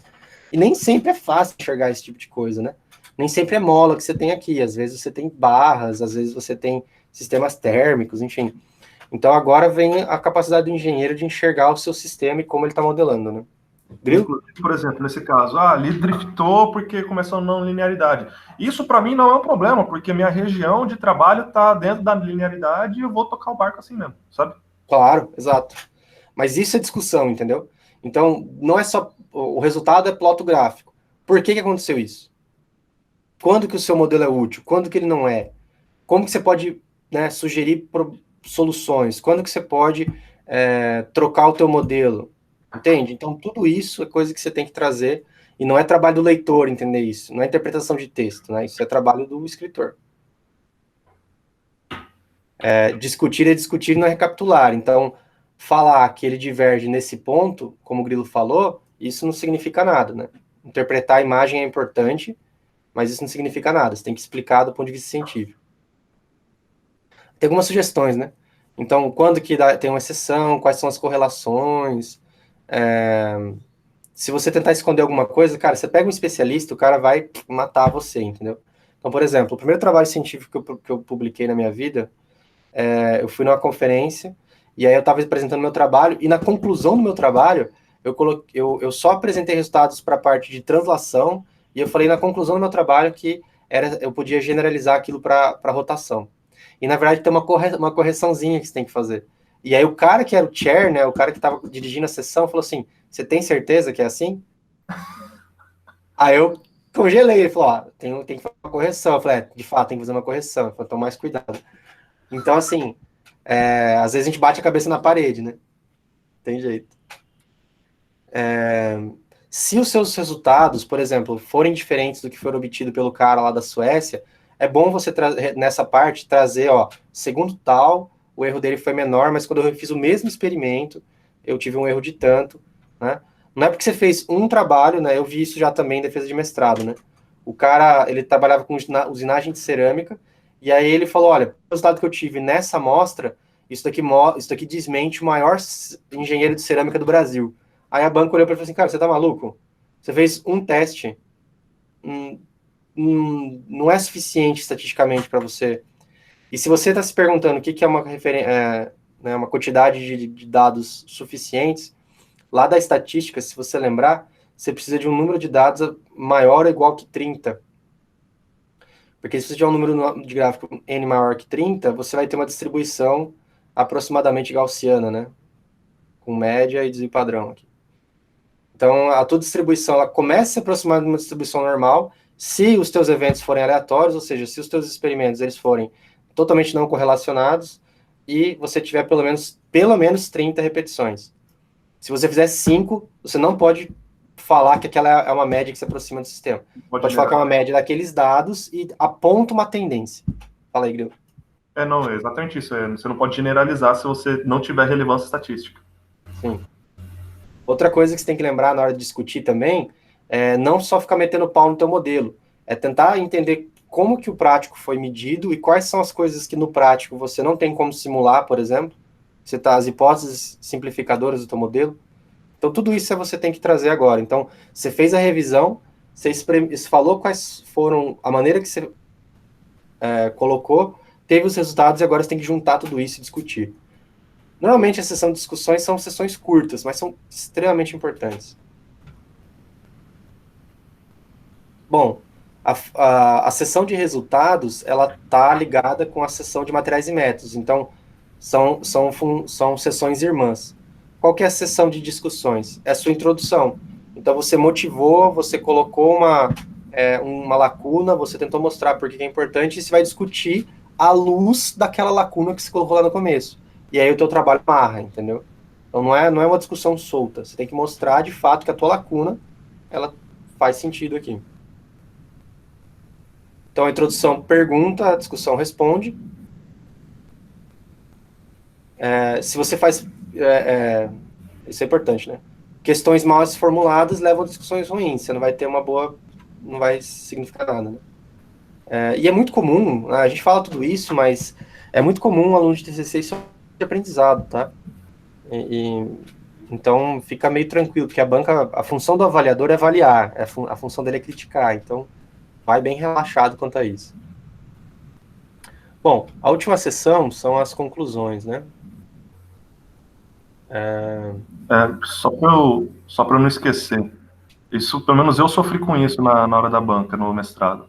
E nem sempre é fácil enxergar esse tipo de coisa, né? Nem sempre é mola que você tem aqui. Às vezes você tem barras, às vezes você tem sistemas térmicos, enfim. Então agora vem a capacidade do engenheiro de enxergar o seu sistema e como ele está modelando, né? Inclusive, por exemplo, nesse caso, ali driftou porque começou a não linearidade. Isso para mim não é um problema, porque minha região de trabalho está dentro da linearidade e eu vou tocar o barco assim mesmo, sabe? Claro, exato. Mas isso é discussão, entendeu? Então, não é só... O resultado é ploto gráfico. Por que aconteceu isso? Quando que o seu modelo é útil? Quando que ele não é? Como que você pode, né, sugerir soluções? Quando que você pode trocar o teu modelo? Entende? Então, tudo isso é coisa que você tem que trazer, e não é trabalho do leitor entender isso, não é interpretação de texto, né? Isso é trabalho do escritor. Discutir não é recapitular. Então, falar que ele diverge nesse ponto, como o Grilo falou, isso não significa nada, né? Interpretar a imagem é importante, mas isso não significa nada. Você tem que explicar do ponto de vista científico. Tem algumas sugestões, né? Então, quando que tem uma exceção, quais são as correlações. Se você tentar esconder alguma coisa, cara, você pega um especialista, o cara vai matar você, entendeu? Então, por exemplo, o primeiro trabalho científico que eu publiquei na minha vida, eu fui numa conferência, e aí eu estava apresentando meu trabalho, e na conclusão do meu trabalho, eu só apresentei resultados para a parte de translação, e eu falei na conclusão do meu trabalho que eu podia generalizar aquilo para rotação. E na verdade tem uma correçãozinha que você tem que fazer. E aí o cara que era o chair, né, o cara que estava dirigindo a sessão, falou assim, você tem certeza que é assim? Aí eu congelei, ele falou, tem que fazer uma correção. Eu falei, de fato, tem que fazer uma correção. Ele falou, toma mais cuidado. Então, assim, às vezes a gente bate a cabeça na parede, né? Tem jeito. Se os seus resultados, por exemplo, forem diferentes do que foi obtido pelo cara lá da Suécia, é bom você, nessa parte, trazer, ó, segundo tal, o erro dele foi menor, mas quando eu fiz o mesmo experimento, eu tive um erro de tanto, né? Não é porque você fez um trabalho, né? Eu vi isso já também em defesa de mestrado, né? O cara, ele trabalhava com usinagem de cerâmica, e aí ele falou, olha, o resultado que eu tive nessa amostra, isso daqui desmente o maior engenheiro de cerâmica do Brasil. Aí a banca olhou para ele e falou assim, cara, você tá maluco? Você fez um teste, não é suficiente estatisticamente para você. E se você está se perguntando o que é uma referência, né, uma quantidade de dados suficientes, lá da estatística, se você lembrar, você precisa de um número de dados maior ou igual que 30. Porque se você tiver um número de gráfico n maior que 30, você vai ter uma distribuição aproximadamente gaussiana, né? Com média e desvio padrão aqui. Então, a tua distribuição, ela começa a se aproximar de uma distribuição normal, se os teus eventos forem aleatórios, ou seja, se os teus experimentos eles forem totalmente não correlacionados, e você tiver pelo menos 30 repetições. Se você fizer 5, você não pode falar que aquela é uma média que se aproxima do sistema. Pode falar que é uma média daqueles dados e aponta uma tendência. Fala aí, Grilo. Não, é exatamente isso. Você não pode generalizar se você não tiver relevância estatística. Sim. Outra coisa que você tem que lembrar na hora de discutir também é não só ficar metendo pau no teu modelo, é tentar entender como que o prático foi medido e quais são as coisas que no prático você não tem como simular, por exemplo, as hipóteses simplificadoras do teu modelo. Então, tudo isso você tem que trazer agora. Então, você fez a revisão, você falou quais foram, a maneira que você colocou, teve os resultados e agora você tem que juntar tudo isso e discutir. Normalmente, a sessão de discussões são sessões curtas, mas são extremamente importantes. Bom, a sessão de resultados, ela está ligada com a sessão de materiais e métodos. Então, são sessões irmãs. Qual que é a sessão de discussões? É a sua introdução. Então, você motivou, você colocou uma lacuna, você tentou mostrar por que é importante, e você vai discutir à luz daquela lacuna que você colocou lá no começo. E aí o teu trabalho amarra, entendeu? Então, não é uma discussão solta. Você tem que mostrar, de fato, que a tua lacuna, ela faz sentido aqui. Então, a introdução pergunta, a discussão responde. Se você faz... isso é importante, né? Questões mal formuladas levam a discussões ruins. Você não vai ter uma boa... Não vai significar nada, né? E é muito comum, a gente fala tudo isso, mas é muito comum um aluno de TCC isso de aprendizado, tá? Então, fica meio tranquilo, porque a função do avaliador é avaliar, a função dele é criticar, então vai bem relaxado quanto a isso. Bom, a última sessão são as conclusões, né? Só para eu não esquecer, isso, pelo menos eu sofri com isso na hora da banca, no mestrado.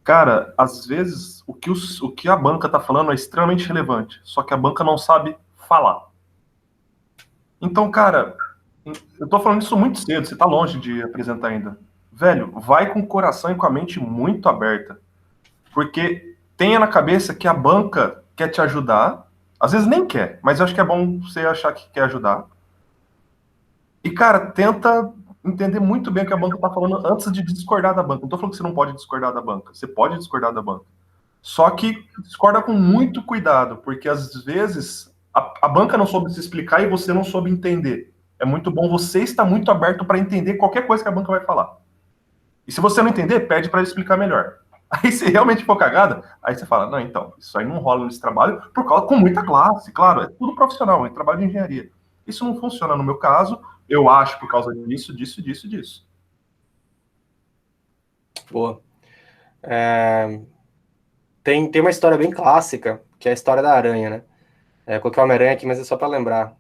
Cara, às vezes, o que a banca tá falando é extremamente relevante, só que a banca não sabe falar. Então, cara, eu tô falando isso muito cedo, você tá longe de apresentar ainda. Velho, vai com o coração e com a mente muito aberta, porque tenha na cabeça que a banca quer te ajudar, às vezes nem quer, mas eu acho que é bom você achar que quer ajudar. E, cara, tenta entender muito bem o que a banca está falando antes de discordar da banca. Não estou falando que você não pode discordar da banca. Você pode discordar da banca. Só que discorda com muito cuidado, porque às vezes a banca não soube se explicar e você não soube entender. É muito bom você estar muito aberto para entender qualquer coisa que a banca vai falar. E se você não entender, pede para explicar melhor. Aí se realmente for cagada, aí você fala, não, então, isso aí não rola nesse trabalho, com muita classe, claro, é tudo profissional, é trabalho de engenharia. Isso não funciona no meu caso, eu acho por causa disso. Boa. Tem uma história bem clássica, que é a história da aranha, né? Coloquei uma aranha aqui, mas é só para lembrar.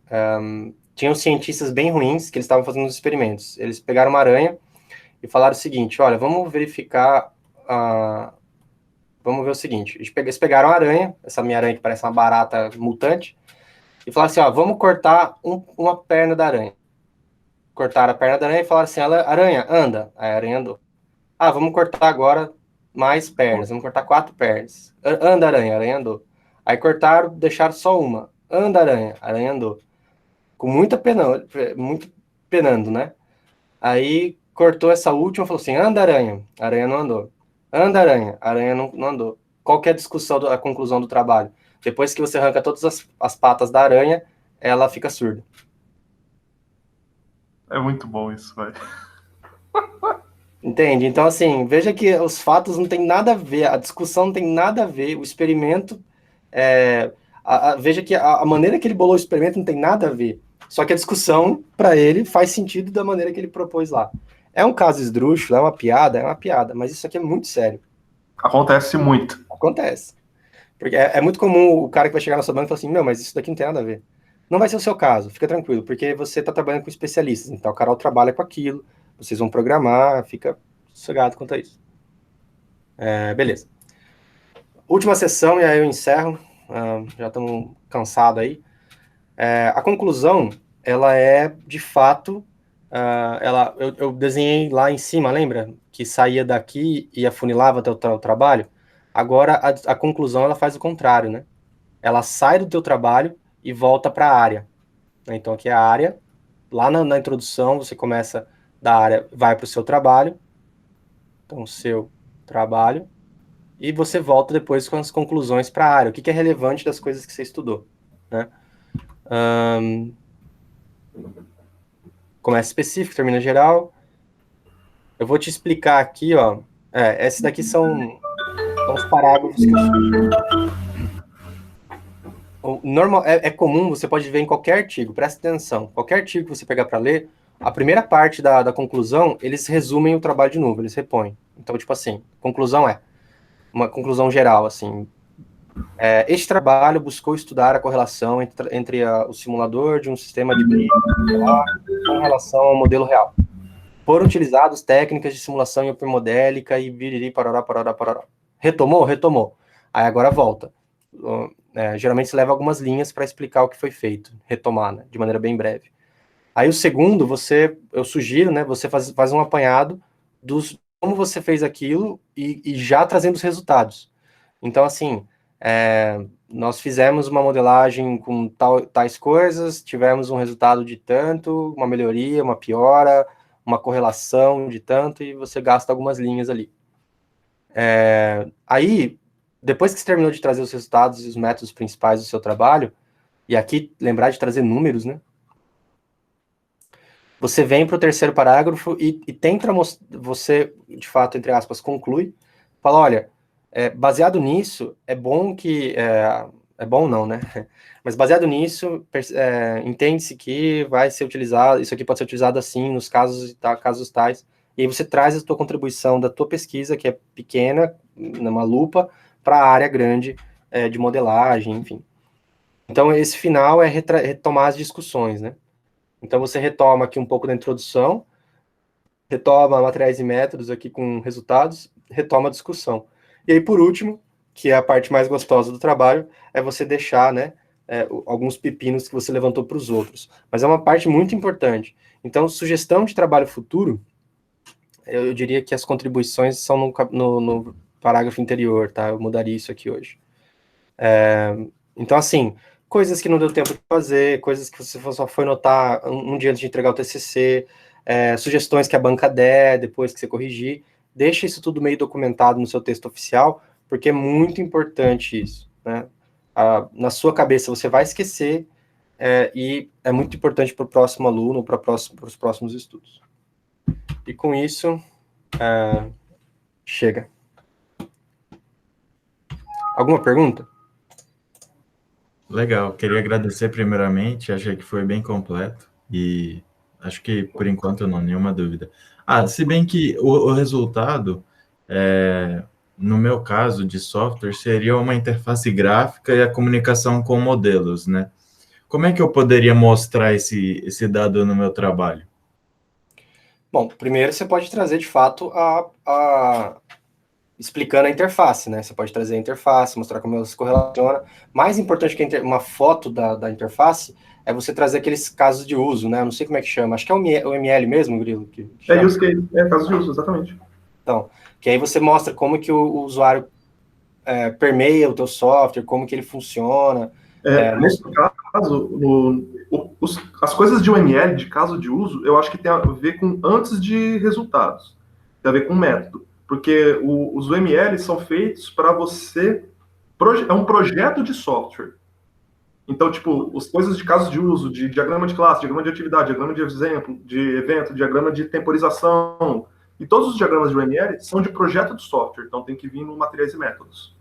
Tinham cientistas bem ruins que eles estavam fazendo os experimentos. Eles pegaram uma aranha e falaram o seguinte, olha, vamos verificar... vamos ver o seguinte, eles pegaram a aranha, essa minha aranha que parece uma barata mutante, e falaram assim, ó, vamos cortar uma perna da aranha. Cortaram a perna da aranha e falaram assim, aranha, anda. Aí a aranha andou. Vamos cortar agora mais pernas, vamos cortar 4 pernas. Anda, aranha, a aranha andou. Aí cortaram, deixaram só uma. Anda, aranha, a aranha andou. Com muito penando, né? Aí cortou essa última e falou assim, anda, aranha, a aranha não andou. Anda, aranha, a aranha não andou. Qual que é a conclusão do trabalho? Depois que você arranca todas as patas da aranha, ela fica surda. É muito bom isso, velho. Entende? Então, assim, veja que os fatos não tem nada a ver, a discussão não tem nada a ver, o experimento, veja que a maneira que ele bolou o experimento não tem nada a ver, só que a discussão, para ele, faz sentido da maneira que ele propôs lá. É um caso esdrúxulo, é uma piada, mas isso aqui é muito sério. Acontece muito. Acontece. Porque é muito comum o cara que vai chegar na sua banca e falar assim, meu, mas isso daqui não tem nada a ver. Não vai ser o seu caso, fica tranquilo, porque você está trabalhando com especialistas, então o Carol trabalha com aquilo, vocês vão programar, fica sossegado quanto a isso. Beleza. Última sessão, e aí eu encerro, já estamos cansados aí. A conclusão, ela é, de fato, eu desenhei lá em cima, lembra? Que saía daqui e afunilava até o trabalho. Agora, a conclusão, ela faz o contrário, né? Ela sai do teu trabalho e volta para a área. Então, aqui é a área. Lá na introdução, você começa da área, vai para o seu trabalho. Então, seu trabalho. E você volta depois com as conclusões para a área. O que é relevante das coisas que você estudou, né? Começa específico, termina geral. Eu vou te explicar aqui, ó. Esses daqui são os parágrafos que eu sugiro. Normal, é comum, você pode ver em qualquer artigo, presta atenção. Qualquer artigo que você pegar para ler, a primeira parte da conclusão, eles resumem o trabalho de novo, eles repõem. Então, tipo assim, conclusão uma conclusão geral, assim. Este trabalho buscou estudar a correlação entre o simulador de um sistema de brilho com relação ao modelo real. Foram utilizadas técnicas de simulação hipermodélica e biriri, parará. Retomou? Retomou. Aí agora volta. Geralmente se leva algumas linhas para explicar o que foi feito, retomar, né, de maneira bem breve. Aí o segundo, eu sugiro, né, você faz um apanhado dos como você fez aquilo e já trazendo os resultados. Então, assim, nós fizemos uma modelagem com tais coisas, tivemos um resultado de tanto, uma melhoria, uma piora, uma correlação de tanto, e você gasta algumas linhas ali. Aí, depois que você terminou de trazer os resultados e os métodos principais do seu trabalho, e aqui lembrar de trazer números, né? Você vem para o terceiro parágrafo e tenta você, de fato, entre aspas, conclui, fala, olha, baseado nisso, é bom que... é bom não, né? Mas baseado nisso, entende-se que vai ser utilizado, isso aqui pode ser utilizado assim, nos casos tais, e aí você traz a tua contribuição da tua pesquisa, que é pequena, numa lupa, para a área grande de modelagem, enfim. Então, esse final é retomar as discussões, né? Então, você retoma aqui um pouco da introdução, retoma materiais e métodos aqui com resultados, retoma a discussão. E aí, por último, que é a parte mais gostosa do trabalho, é você deixar, né, alguns pepinos que você levantou para os outros. Mas é uma parte muito importante. Então, sugestão de trabalho futuro, eu diria que as contribuições são no parágrafo anterior, tá? Eu mudaria isso aqui hoje. Então, assim, coisas que não deu tempo de fazer, coisas que você só foi notar um dia antes de entregar o TCC, sugestões que a banca der depois que você corrigir, deixa isso tudo meio documentado no seu texto oficial, porque é muito importante isso, né? Na sua cabeça você vai esquecer, e é muito importante para o próximo aluno, para os próximos estudos. E com isso, chega. Alguma pergunta? Legal, queria agradecer primeiramente, achei que foi bem completo e acho que por enquanto não, nenhuma dúvida. Se bem que o resultado, no meu caso de software, seria uma interface gráfica e a comunicação com modelos, né? Como é que eu poderia mostrar esse dado no meu trabalho? Bom, primeiro você pode trazer, de fato, explicando a interface, né? Você pode trazer a interface, mostrar como ela se correlaciona. Mais importante que uma foto da interface é você trazer aqueles casos de uso, né? Eu não sei como é que chama. Acho que é o ML mesmo, Grilo? Que use case, caso de uso, exatamente. Então, que aí você mostra como que o usuário permeia o teu software, como que ele funciona. Nesse caso, as coisas de UML, de caso de uso, eu acho que tem a ver com antes de resultados. Tem a ver com método. Porque os UML são feitos para você... É um projeto de software. Então, tipo, as coisas de casos de uso, de diagrama de classe, diagrama de atividade, diagrama de exemplo, de evento, diagrama de temporização, e todos os diagramas de UML são de projeto de software. Então, tem que vir no materiais e métodos.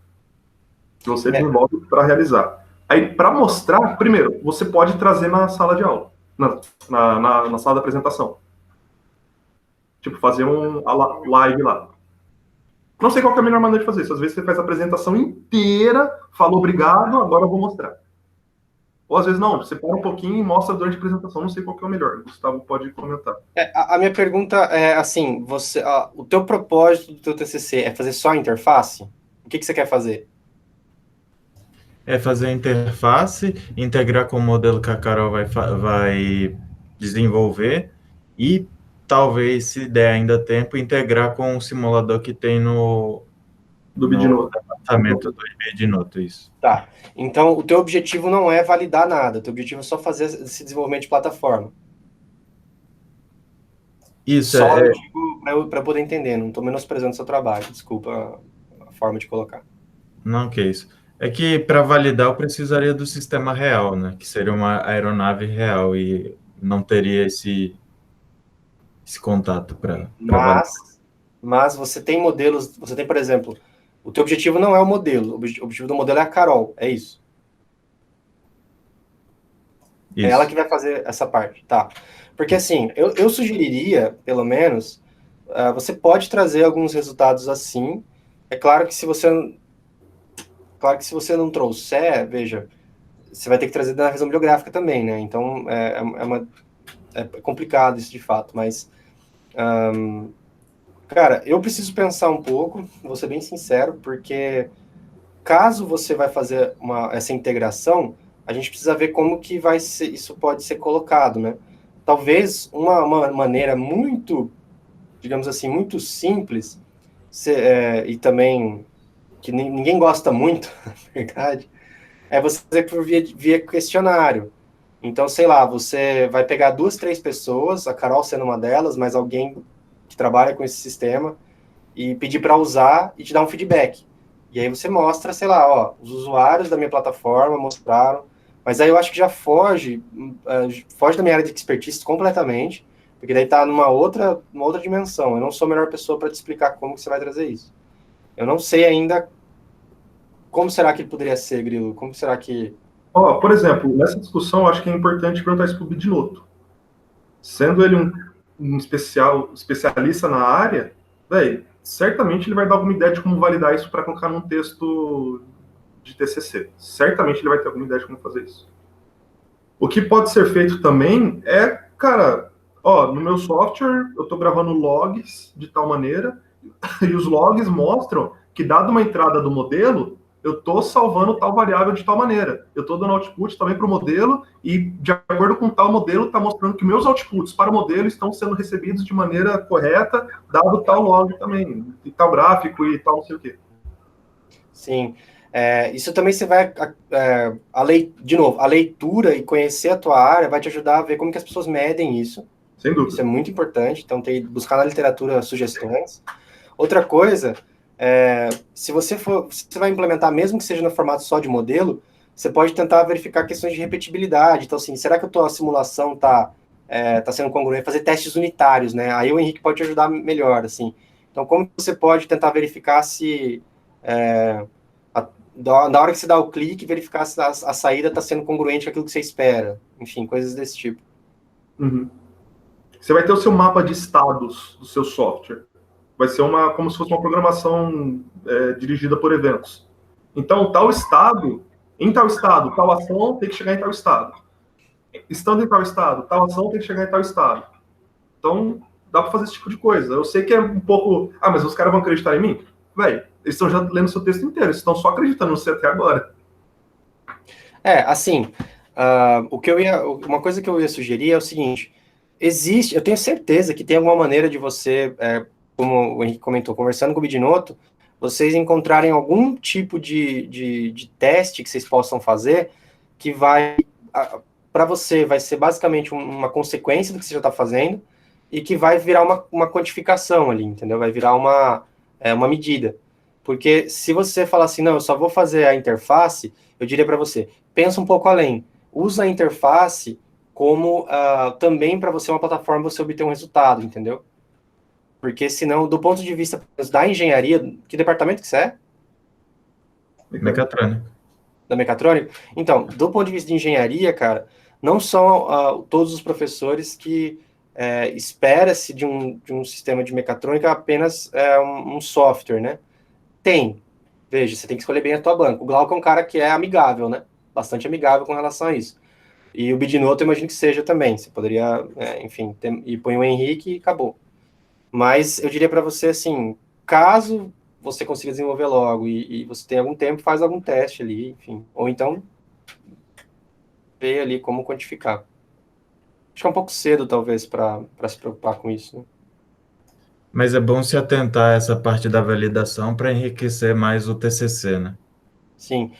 Que você desenvolve para realizar. Aí, para mostrar, primeiro, você pode trazer na sala de aula, na sala da apresentação. Tipo, fazer a live lá. Não sei qual que é a melhor maneira de fazer isso. Às vezes você faz a apresentação inteira, fala obrigado, agora eu vou mostrar. Ou às vezes não, você para um pouquinho e mostra durante a apresentação. Não sei qual que é o melhor. O Gustavo pode comentar. A minha pergunta é assim, o teu propósito do teu TCC é fazer só a interface? O que você quer fazer? É fazer a interface, integrar com o modelo que a Carol vai desenvolver e talvez, se der ainda tempo, integrar com o simulador que tem no departamento do BitNote, isso. Tá. Então, o teu objetivo não é validar nada, o teu objetivo é só fazer esse desenvolvimento de plataforma. Isso, Só eu digo para poder entender, não estou menosprezando o seu trabalho, desculpa a forma de colocar. Não, que isso. É que para validar eu precisaria do sistema real, né? Que seria uma aeronave real e não teria esse contato para validar. Mas você tem modelos, você tem, por exemplo, o teu objetivo não é o modelo, o objetivo do modelo é a Carol, é isso? É ela que vai fazer essa parte, tá? Porque assim, eu sugeriria, pelo menos, você pode trazer alguns resultados assim. É claro que se você não trouxer, veja, você vai ter que trazer da revisão bibliográfica também, né? Então é complicado isso de fato, mas cara, eu preciso pensar um pouco, vou ser bem sincero, porque caso você vai fazer essa integração, a gente precisa ver como que isso pode ser colocado, né? Talvez uma maneira muito, digamos assim, muito simples, e também que ninguém gosta muito, na verdade, é você fazer por via questionário. Então, sei lá, você vai pegar 2, 3 pessoas, a Carol sendo uma delas, mas alguém que trabalha com esse sistema, e pedir para usar e te dar um feedback. E aí você mostra, sei lá, ó, os usuários da minha plataforma mostraram, mas aí eu acho que já foge da minha área de expertise completamente, porque daí tá numa outra dimensão. Eu não sou a melhor pessoa para te explicar como que você vai trazer isso. Eu não sei ainda como será que ele poderia ser, Grilo, como será que... Por exemplo, nessa discussão, eu acho que é importante perguntar isso para o BitNoto. Sendo ele um especialista na área, certamente ele vai dar alguma ideia de como validar isso para colocar num texto de TCC. Certamente ele vai ter alguma ideia de como fazer isso. O que pode ser feito também é, cara, no meu software eu estou gravando logs de tal maneira e os logs mostram que, dado uma entrada do modelo, eu estou salvando tal variável de tal maneira. Eu estou dando output também para o modelo e, de acordo com tal modelo, está mostrando que meus outputs para o modelo estão sendo recebidos de maneira correta, dado tal log também, e tal gráfico e tal não sei o quê. Sim. Isso também você vai... de novo, a leitura e conhecer a tua área vai te ajudar a ver como que as pessoas medem isso. Sem dúvida. Isso é muito importante, então buscar na literatura sugestões. Outra coisa... se você vai implementar, mesmo que seja no formato só de modelo, você pode tentar verificar questões de repetibilidade. Então, assim, será que a tua simulação tá sendo congruente? Fazer testes unitários, né? Aí o Henrique pode te ajudar melhor, assim. Então, como você pode tentar verificar se... na hora que você dá o clique, verificar se a saída está sendo congruente com aquilo que você espera. Enfim, coisas desse tipo. Uhum. Você vai ter o seu mapa de estados do seu software. Vai ser como se fosse uma programação dirigida por eventos. Então, em tal estado, tal ação tem que chegar em tal estado. Estando em tal estado, tal ação tem que chegar em tal estado. Então, dá para fazer esse tipo de coisa. Eu sei que é um pouco... mas os caras vão acreditar em mim? Eles estão já lendo o seu texto inteiro, eles estão só acreditando em você até agora. Assim, uma coisa que eu ia sugerir é o seguinte, eu tenho certeza que tem alguma maneira de você... como o Henrique comentou, conversando com o BitNoto, vocês encontrarem algum tipo de teste que vocês possam fazer que para você, vai ser basicamente uma consequência do que você já está fazendo e que vai virar uma quantificação ali, entendeu? Vai virar uma medida. Porque se você falar assim, não, eu só vou fazer a interface, eu diria para você, pensa um pouco além. Usa a interface como também para você uma plataforma você obter um resultado, entendeu? Porque senão, do ponto de vista da engenharia, que departamento que você é? Mecatrônica. Da mecatrônica? Então, do ponto de vista de engenharia, cara, não são todos os professores que espera-se de um sistema de mecatrônica apenas um software, né? Tem. Veja, você tem que escolher bem a tua banca. O Glauco é um cara que é amigável, né? Bastante amigável com relação a isso. E o Bidinoto eu imagino que seja também. Você poderia, enfim, e põe o Henrique e acabou. Mas eu diria para você, assim, caso você consiga desenvolver logo e você tem algum tempo, faz algum teste ali, enfim. Ou então, vê ali como quantificar. Acho que é um pouco cedo, talvez, para se preocupar com isso, né? Mas é bom se atentar a essa parte da validação para enriquecer mais o TCC, né? Sim.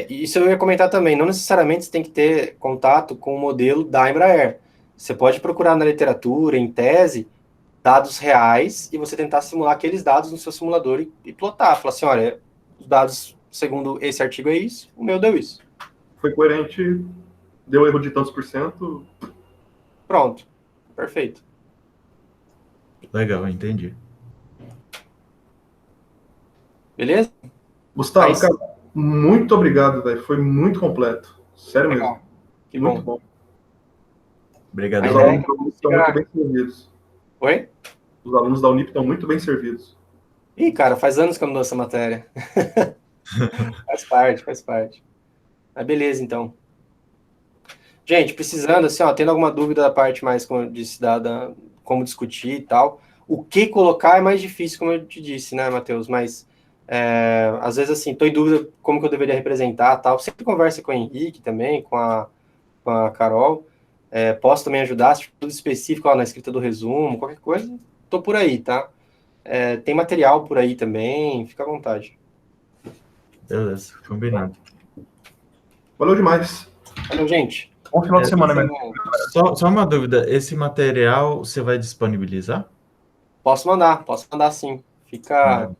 Isso eu ia comentar também. Não necessariamente você tem que ter contato com o modelo da Embraer. Você pode procurar na literatura, em tese, dados reais e você tentar simular aqueles dados no seu simulador e plotar. Falar assim, olha, os dados segundo esse artigo é isso, o meu deu isso. Foi coerente, deu erro de tantos por cento. Pronto. Perfeito. Legal, entendi. Beleza? Gustavo, Mas- cara, muito obrigado, velho. Foi muito completo. Sério mesmo. Legal. Que Muito bom. bom. Obrigado. Os Mas alunos da Unip estão muito bem servidos. Oi? Os alunos da Unip estão muito bem servidos. Ih, cara, faz anos que eu não dou essa matéria. Faz parte, faz parte. Mas beleza, então. Gente, precisando, assim, ó, tendo alguma dúvida da parte mais, como eu disse, como discutir e tal, o que colocar é mais difícil, como eu te disse, né, Matheus? Mas, às vezes, assim, tô em dúvida como que eu deveria representar tal. Sempre conversa com o Henrique também, com a Carol. Posso também ajudar, se tiver tudo específico, ó, na escrita do resumo, qualquer coisa, tô por aí, tá? Tem material por aí também, fica à vontade. Beleza, combinado. Valeu demais. Valeu, gente. Bom final de semana, né? Só uma dúvida, esse material você vai disponibilizar? Posso mandar sim. Fica